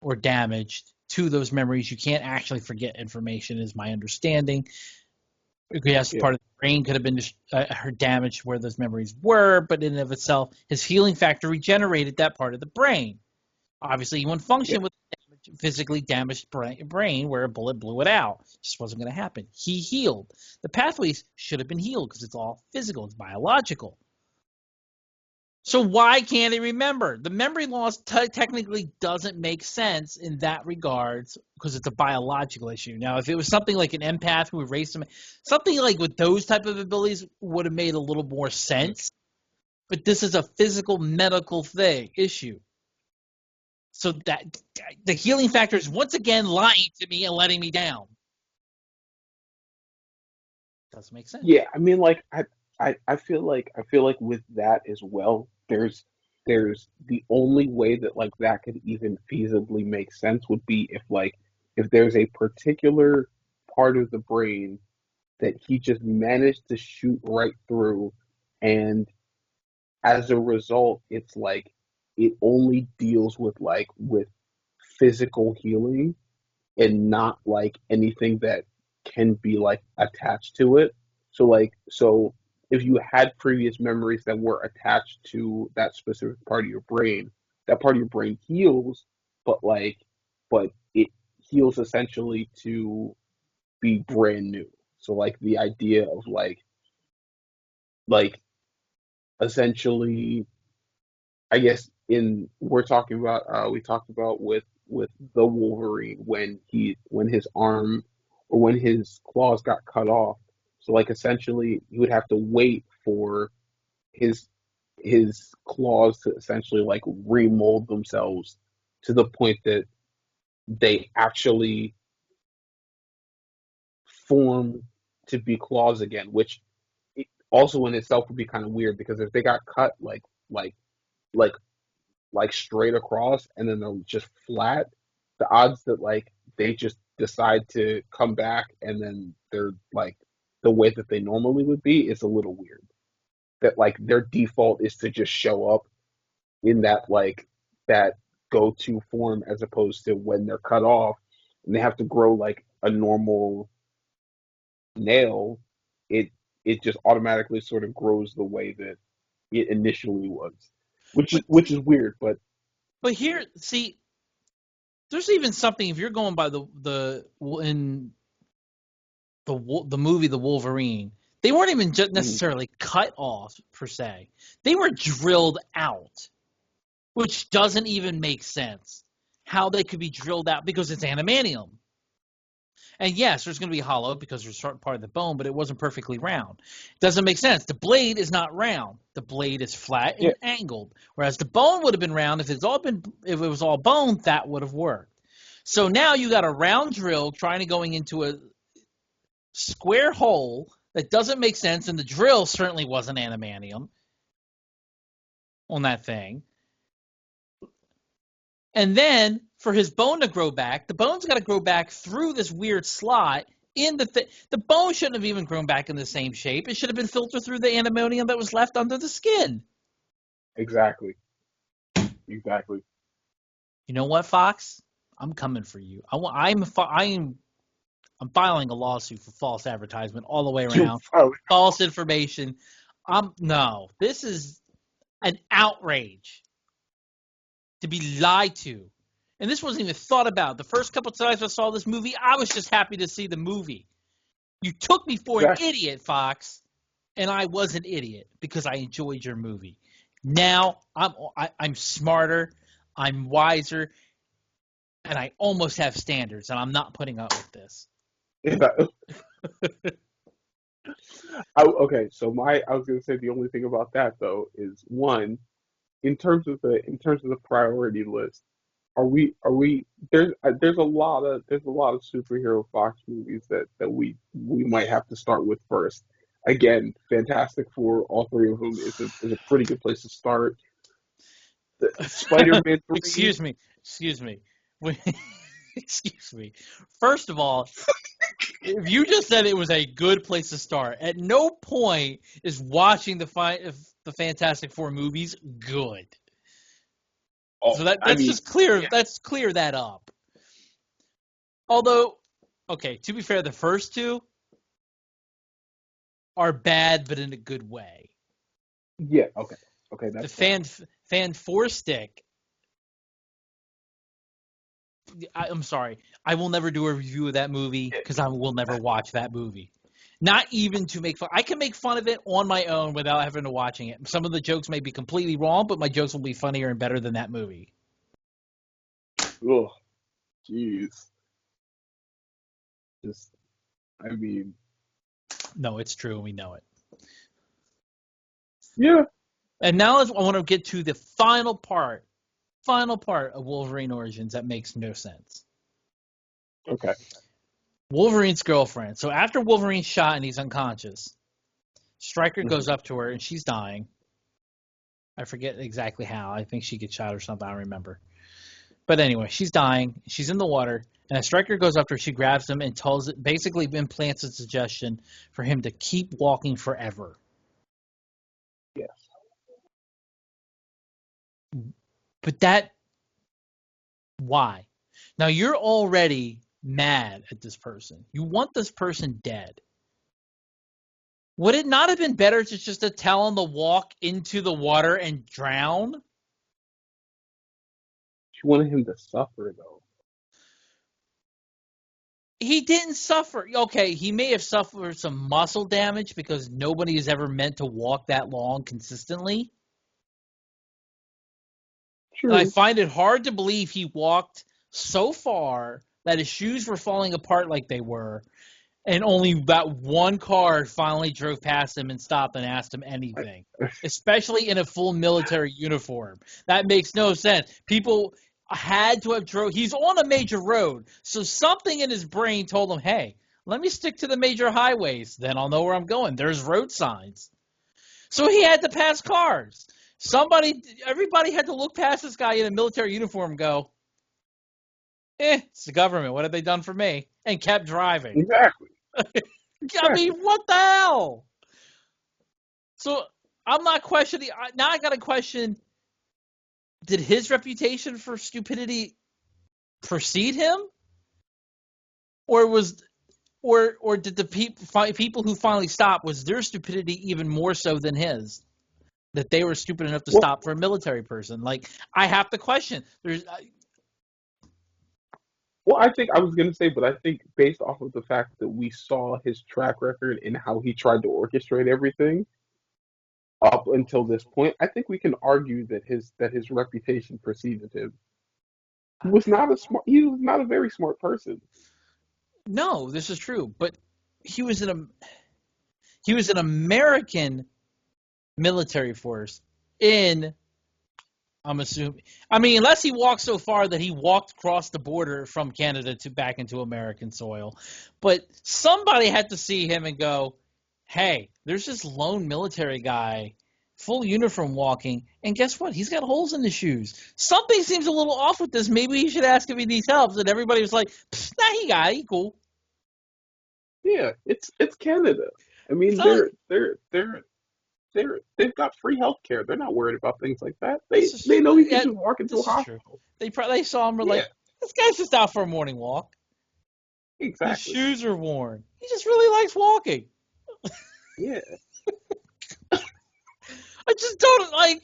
Speaker 1: or damaged to those memories. You can't actually forget information, is my understanding. Yes,
Speaker 2: Yeah.
Speaker 1: part of the brain could have been damaged where those memories were, but in and of itself, his healing factor regenerated that part of the brain. Obviously, he wouldn't
Speaker 2: Yeah.
Speaker 1: function with a physically damaged brain where a bullet blew it out. It just wasn't going to happen. He healed. The pathways should have been healed because it's all physical. It's biological. So why can't he remember? The memory loss technically doesn't make sense in that regards because it's a biological issue. Now, if it was something like an empath who erased him, something like with those type of abilities would have made a little more sense. But this is a physical medical issue. So that the healing factor is once again lying to me and letting me down. Doesn't make sense.
Speaker 2: Yeah, I mean, like I feel like with that as well, there's the only way that like that could even feasibly make sense would be if there's a particular part of the brain that he just managed to shoot right through, and as a result, it's like it only deals with physical healing and not like anything that can be like attached to it. So if you had previous memories that were attached to that specific part of your brain, that part of your brain heals, but but it heals essentially to be brand new. So like the idea of like essentially I guess in we're talking about we talked about with the Wolverine when his arm or when his claws got cut off. So like essentially you would have to wait for his his claws to essentially like remold themselves to the point that they actually form to be claws again, which also in itself would be kind of weird because if they got cut like like straight across and then they're just flat, the odds that like they just decide to come back and then they're like the way that they normally would be is a little weird. That like their default is to just show up in that go to form as opposed to when they're cut off and they have to grow like a normal nail, it it just automatically sort of grows the way that it initially was.
Speaker 1: But
Speaker 2: Which is weird, but
Speaker 1: here, see, there's even something if you're going by the in the movie The Wolverine, they weren't even just
Speaker 2: mhm.
Speaker 1: necessarily cut off per se. They were drilled out, which doesn't even make sense. How they could be drilled out because it's animanium. And yes, there's going to be hollow because there's part of the bone, but it wasn't perfectly round. It doesn't make sense. The blade is not round. The blade is flat
Speaker 2: Yeah,
Speaker 1: and angled, whereas the bone would have been round if if it was all bone. That would have worked. So now you got a round drill trying to going into a square hole that doesn't make sense, and the drill certainly wasn't animanium on that thing. And then for his bone to grow back, the bone's got to grow back through this weird slot in the bone shouldn't have even grown back in the same shape. It should have been filtered through the animonium that was left under the skin.
Speaker 2: exactly. Exactly.
Speaker 1: You know what, Fox? I'm coming for you. I'm filing a lawsuit for false advertisement all the way
Speaker 2: You
Speaker 1: around.
Speaker 2: probably
Speaker 1: False information. No, this is an outrage to be lied to. And this wasn't even thought about. The first couple of times I saw this movie, I was just happy to see the movie. You took me for an
Speaker 2: exactly.
Speaker 1: idiot, Fox, and I was an idiot because I enjoyed your movie. Now I'm smarter, I'm wiser, and I almost have standards, and I'm not putting up with this.
Speaker 2: Yeah. Okay, so my I was gonna say the only thing about that though is one in terms of the priority list. Are we there's a lot of superhero Fox movies that we might have to start with first. Again, Fantastic Four, all three of them is a pretty good place to start. Spider-Man 3.
Speaker 1: Excuse me. Excuse me. Excuse me. First of all, if you just said it was a good place to start, at no point is watching the Fantastic Four movies good.
Speaker 2: Oh,
Speaker 1: So
Speaker 2: I
Speaker 1: that's
Speaker 2: mean,
Speaker 1: just clear.
Speaker 2: yeah,
Speaker 1: Let's clear that up. Although, okay, to be fair, the first two are bad, but in a good way.
Speaker 2: yeah, okay,
Speaker 1: The
Speaker 2: that's fair.
Speaker 1: fan four stick. I'm sorry. I will never do a review of that movie
Speaker 2: Yeah,
Speaker 1: because I will never watch that movie. Not even to make fun. I can make fun of it on my own without having to watching it. Some of the jokes may be completely wrong, but my jokes will be funnier and better than that movie.
Speaker 2: oh, jeez. Just, I mean,
Speaker 1: No, it's true, and we know it.
Speaker 2: yeah,
Speaker 1: And now I want to get to the final part of Wolverine Origins that makes no sense.
Speaker 2: okay.
Speaker 1: Wolverine's girlfriend. So after Wolverine's shot and he's unconscious, Stryker goes
Speaker 2: Hmm.
Speaker 1: up to her and she's dying. I forget exactly how. I think she gets shot or something. I don't remember. But anyway, she's dying. She's in the water. And a Stryker goes up to her. She grabs him and basically implants a suggestion for him to keep walking forever.
Speaker 2: Yes.
Speaker 1: But why? Now you're already mad at this person. You want this person dead. Would it not have been better to just to tell him to walk into the water and drown?
Speaker 2: She wanted him to suffer, though.
Speaker 1: He didn't suffer. Okay, he may have suffered some muscle damage because nobody is ever meant to walk that long consistently. And I
Speaker 2: True.
Speaker 1: find it hard to believe he walked so far that his shoes were falling apart like they were, and only that one car finally drove past him and stopped and asked him anything, especially in a full military uniform. That makes no sense. People had to have drove. He's on a major road, so something in his brain told him, hey, let me stick to the major highways. Then I'll know where I'm going. There's road signs. So he had to pass cars. Everybody had to look past this guy in a military uniform and go, it's the government. What have they done for me? And kept driving.
Speaker 2: Exactly.
Speaker 1: I mean,
Speaker 2: Exactly.
Speaker 1: what the hell? So I'm not questioning. Now I got to question: did his reputation for stupidity precede him, or did the people who finally stopped, was their stupidity even more so than his? That they were stupid enough to
Speaker 2: Well,
Speaker 1: stop for a military person. Like, I have to question.
Speaker 2: well, I think I was gonna say, but I think based off of the fact that we saw his track record and how he tried to orchestrate everything up until this point, I think we can argue that his reputation preceded him. He was not a very smart person.
Speaker 1: No, this is true. But he was an American military force in, I'm assuming. I mean, unless he walked so far that he walked across the border from Canada to back into American soil. But somebody had to see him and go, hey, there's this lone military guy, full uniform walking, and guess what? He's got holes in his shoes. Something seems a little off with this. Maybe he should ask if he needs help. And everybody was like, nah, he got it. He cool.
Speaker 2: Yeah, it's Canada. I mean,
Speaker 1: So,
Speaker 2: they've got free healthcare. They're not worried about things like that.
Speaker 1: this is
Speaker 2: They know he can
Speaker 1: yeah,
Speaker 2: just walk into a
Speaker 1: this is true.
Speaker 2: hospital.
Speaker 1: They saw him, were
Speaker 2: Yeah,
Speaker 1: like, this guy's just out for a morning walk. His
Speaker 2: exactly.
Speaker 1: shoes are worn. He just really likes walking.
Speaker 2: Yeah.
Speaker 1: I just don't like.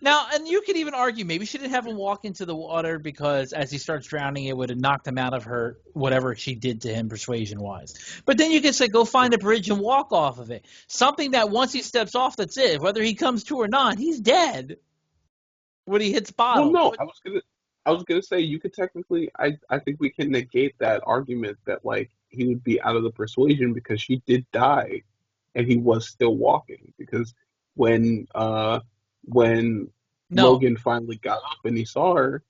Speaker 1: Now, and you could even argue maybe she didn't have him walk into the water because as he starts drowning, it would have knocked him out of her, whatever she did to him persuasion wise. But then you could say, go find a bridge and walk off of it. Something that once he steps off, that's it. Whether he comes to or not, he's dead when he hits
Speaker 2: Well,
Speaker 1: bottom.
Speaker 2: no, I was gonna say you could technically I think we can negate that argument that like he would be out of the persuasion because she did die and he was still walking because when when
Speaker 1: No,
Speaker 2: Logan finally got up and he saw her.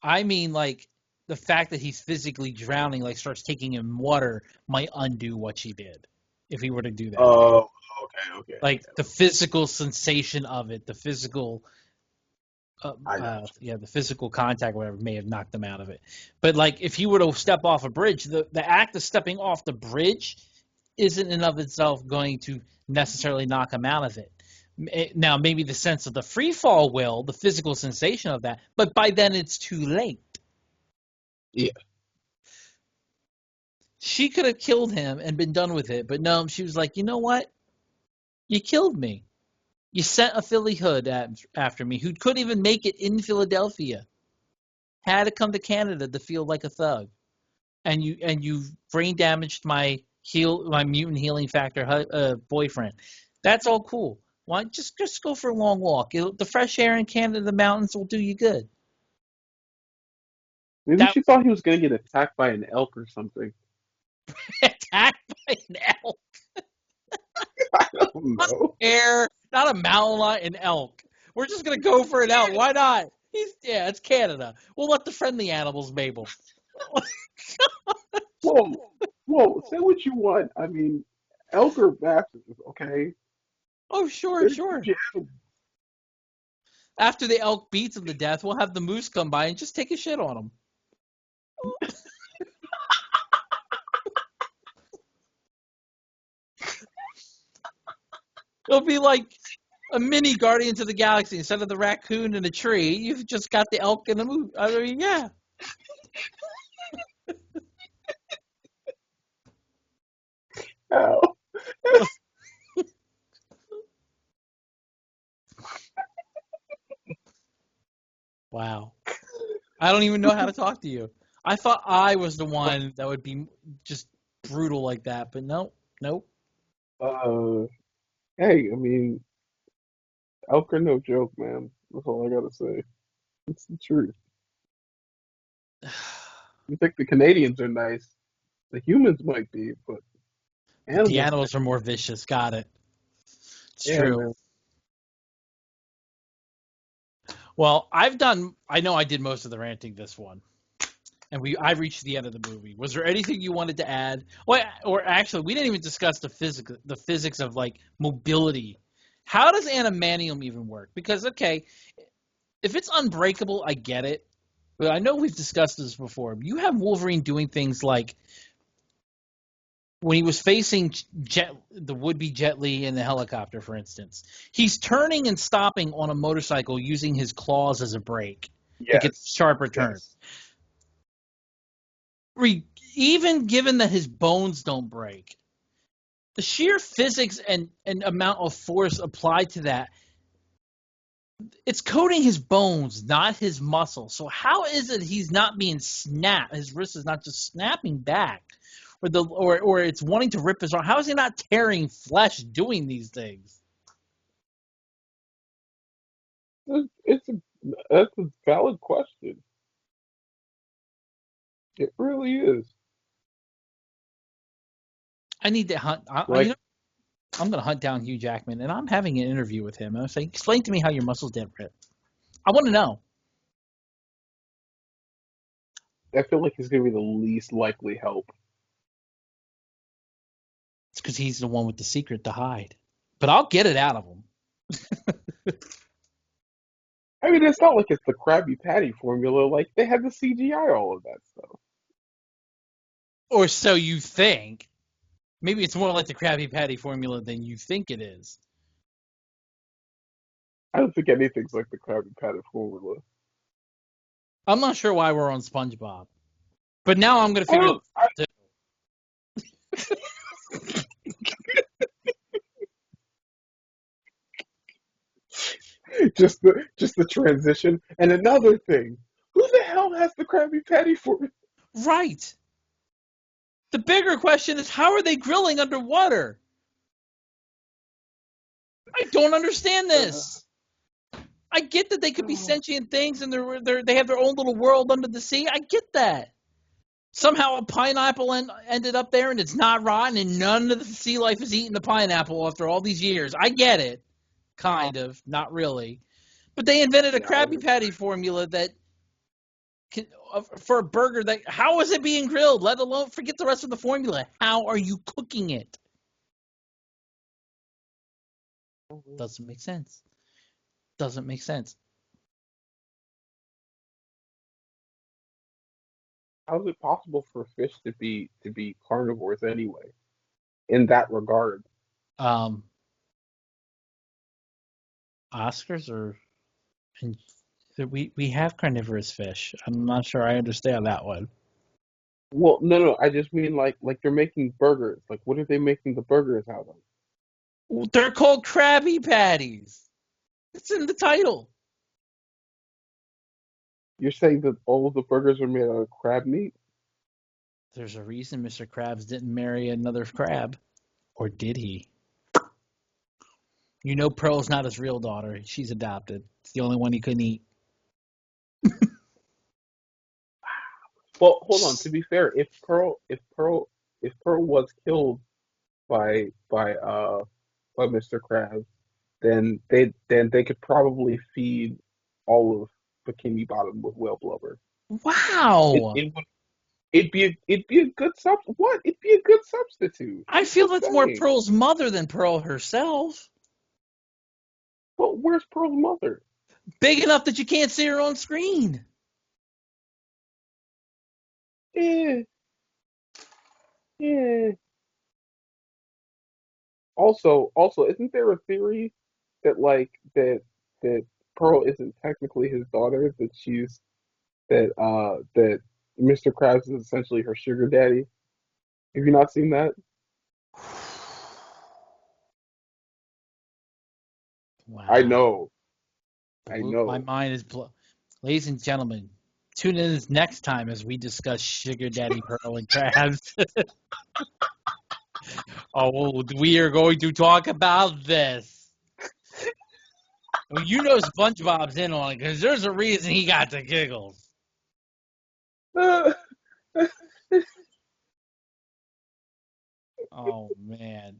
Speaker 1: I mean, like, the fact that he's physically drowning, like, starts taking him water, might undo what she did if he were to do that.
Speaker 2: Oh, Okay.
Speaker 1: Like the physical sensation of it, the physical,
Speaker 2: I got
Speaker 1: the physical contact, whatever, may have knocked him out of it. But like, if he were to step off a bridge, the act of stepping off the bridge isn't in of itself going to necessarily knock him out of it. Now, maybe the sense of the free fall will, the physical sensation of that, but by then it's too late.
Speaker 2: you.
Speaker 1: She could have killed him and been done with it, but no, she was like, you know what? You killed me. You sent a Philly hood after me who couldn't even make it in Philadelphia. Had to come to Canada to feel like a thug, and you brain damaged my mutant healing factor boyfriend. That's all cool. Why just go for a long walk? The fresh air in Canada, the mountains will do you good.
Speaker 2: Maybe
Speaker 1: That
Speaker 2: she thought he was gonna get attacked by an elk or something.
Speaker 1: attacked by an elk,
Speaker 2: I don't know.
Speaker 1: bear, not a mountain lion, an elk. We're just gonna go for an elk. Why not? It's Canada. We'll let the friendly animals mabel.
Speaker 2: Whoa, whoa, say what you want. I mean, elk are bastards, okay?
Speaker 1: Oh, sure,
Speaker 2: They're
Speaker 1: sure.
Speaker 2: huge animals.
Speaker 1: After the elk beats him to death, we'll have the moose come by and just take a shit on him. It'll be like a mini Guardians of the Galaxy. Instead of the raccoon in a tree, you've just got the elk in the moose. I mean, yeah.
Speaker 2: Ow.
Speaker 1: Wow. I don't even know how to talk to you. I thought I was the one that would be just brutal like that, but nope, nope.
Speaker 2: Uh, hey, I mean, elk are no joke, man. That's all I gotta say. It's the truth. You think the Canadians are nice? The humans might be, but
Speaker 1: The
Speaker 2: animals,
Speaker 1: animals are more vicious. Got it. It's
Speaker 2: yeah,
Speaker 1: true.
Speaker 2: man.
Speaker 1: Well, I know I did most of the ranting this one. And I reached the end of the movie. Was there anything you wanted to add? Well, or actually, we didn't even discuss the physics of like mobility. How does animanium even work? Because okay, if it's unbreakable, I get it. But I know we've discussed this before. You have Wolverine doing things like when he was facing the would-be Jet Li in the helicopter, for instance, he's turning and stopping on a motorcycle using his claws as a brake to get
Speaker 2: Yes,
Speaker 1: sharper turns.
Speaker 2: yes.
Speaker 1: Even given that his bones don't break, the sheer physics and amount of force applied to that, it's coating his bones, not his muscle. So how is it he's not being snapped? His wrist is not just snapping back, or it's wanting to rip his arm. How is he not tearing flesh doing these things?
Speaker 2: It's a that's a valid question. It really is.
Speaker 1: I need to hunt.
Speaker 2: Like,
Speaker 1: I'm going to hunt down Hugh Jackman, and I'm having an interview with him. I'm saying, explain to me how your muscles didn't rip. I want to know.
Speaker 2: I feel like he's gonna be the least likely help.
Speaker 1: It's because he's the one with the secret to hide. But I'll get it out of him.
Speaker 2: I mean, it's not like it's the Krabby Patty formula. Like they had the CGI all of that stuff.
Speaker 1: Or so you think. Maybe it's more like the Krabby Patty formula than you think it is.
Speaker 2: I don't think anything's like the Krabby Patty formula.
Speaker 1: I'm not sure why we're on SpongeBob. But now I'm going to
Speaker 2: I
Speaker 1: figure
Speaker 2: don't.
Speaker 1: out.
Speaker 2: Just the transition. And another thing, who the hell has the Krabby Patty formula?
Speaker 1: Right. The bigger question is how are they grilling underwater? I don't understand this. I get that they could be sentient things and they have their own little world under the sea. I get that. Somehow a pineapple ended up there and it's not rotten and none of the sea life is eating the pineapple after all these years. I get it. Kind of. Not really. But they invented a
Speaker 2: Yeah, I
Speaker 1: Krabby Patty formula that for a burger that how is it being grilled? Let alone forget the rest of the formula. How are you cooking it? Doesn't make sense. Doesn't make sense.
Speaker 2: How is it possible for fish to be carnivores anyway? In that regard,
Speaker 1: Um, Oscars are and we have carnivorous fish. I'm not sure I understand that one.
Speaker 2: well, no, no, I just mean like they're making burgers. Like, what are they making the burgers out of?
Speaker 1: They're called Krabby Patties. It's in the title.
Speaker 2: You're saying that all of the burgers are made out of crab meat?
Speaker 1: There's a reason Mr. Krabs didn't marry another crab. Or did he? You know Pearl's not his real daughter. She's adopted. It's the only one he couldn't eat.
Speaker 2: Well, hold on. To be fair, if Pearl was killed by by uh by Mr. Krabs, then they could probably feed all of Bikini Bottom with whale blubber. It
Speaker 1: Wow.
Speaker 2: it would it'd be a good what? It'd be a good substitute.
Speaker 1: I
Speaker 2: I'm
Speaker 1: feel
Speaker 2: just
Speaker 1: that's more
Speaker 2: saying.
Speaker 1: Pearl's mother than Pearl herself.
Speaker 2: Well, where's Pearl's mother?
Speaker 1: Big enough that you can't see her on screen.
Speaker 2: Eh, eh. Also, isn't there a theory that that Pearl isn't technically his daughter, that Mr. Krabs is essentially her sugar daddy? Have you not seen that? I
Speaker 1: Wow.
Speaker 2: know, I
Speaker 1: My
Speaker 2: know.
Speaker 1: mind is blown. Ladies and gentlemen, tune in this next time as we discuss Sugar Daddy Pearl and Krabs. Oh, we are going to talk about this. Well, you know SpongeBob's in on it because there's a reason he got the giggles. Oh man,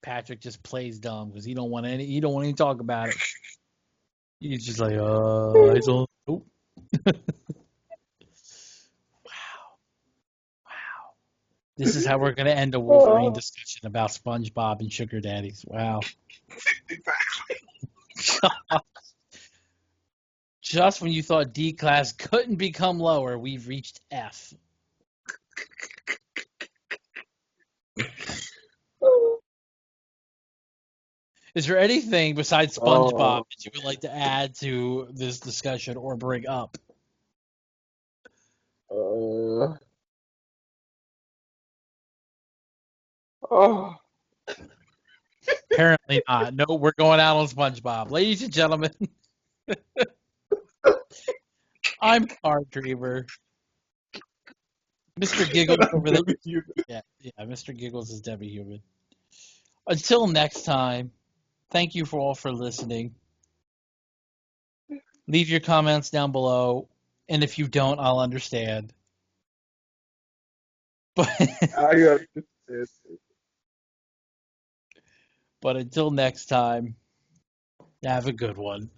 Speaker 1: Patrick just plays dumb because he don't want to talk about it. He's just like, it's all. Oh, wow, wow. This is how we're gonna end a Wolverine
Speaker 2: Oh,
Speaker 1: discussion about SpongeBob and sugar daddies. Wow.
Speaker 2: exactly.
Speaker 1: Just when you thought D class couldn't become lower, we've reached F. Is there anything besides SpongeBob
Speaker 2: Oh,
Speaker 1: that you would like to add to this discussion or bring up?
Speaker 2: uh, oh.
Speaker 1: Apparently not. No, we're going out on SpongeBob. Ladies and gentlemen, I'm Car Dreamer. Mr. Giggles over there. Yeah, Mr. Giggles is Demi-Human. Until next time, thank you for all for listening. Leave your comments down below, and if you don't, I'll understand. But
Speaker 2: I understand.
Speaker 1: but until next time, have a good one.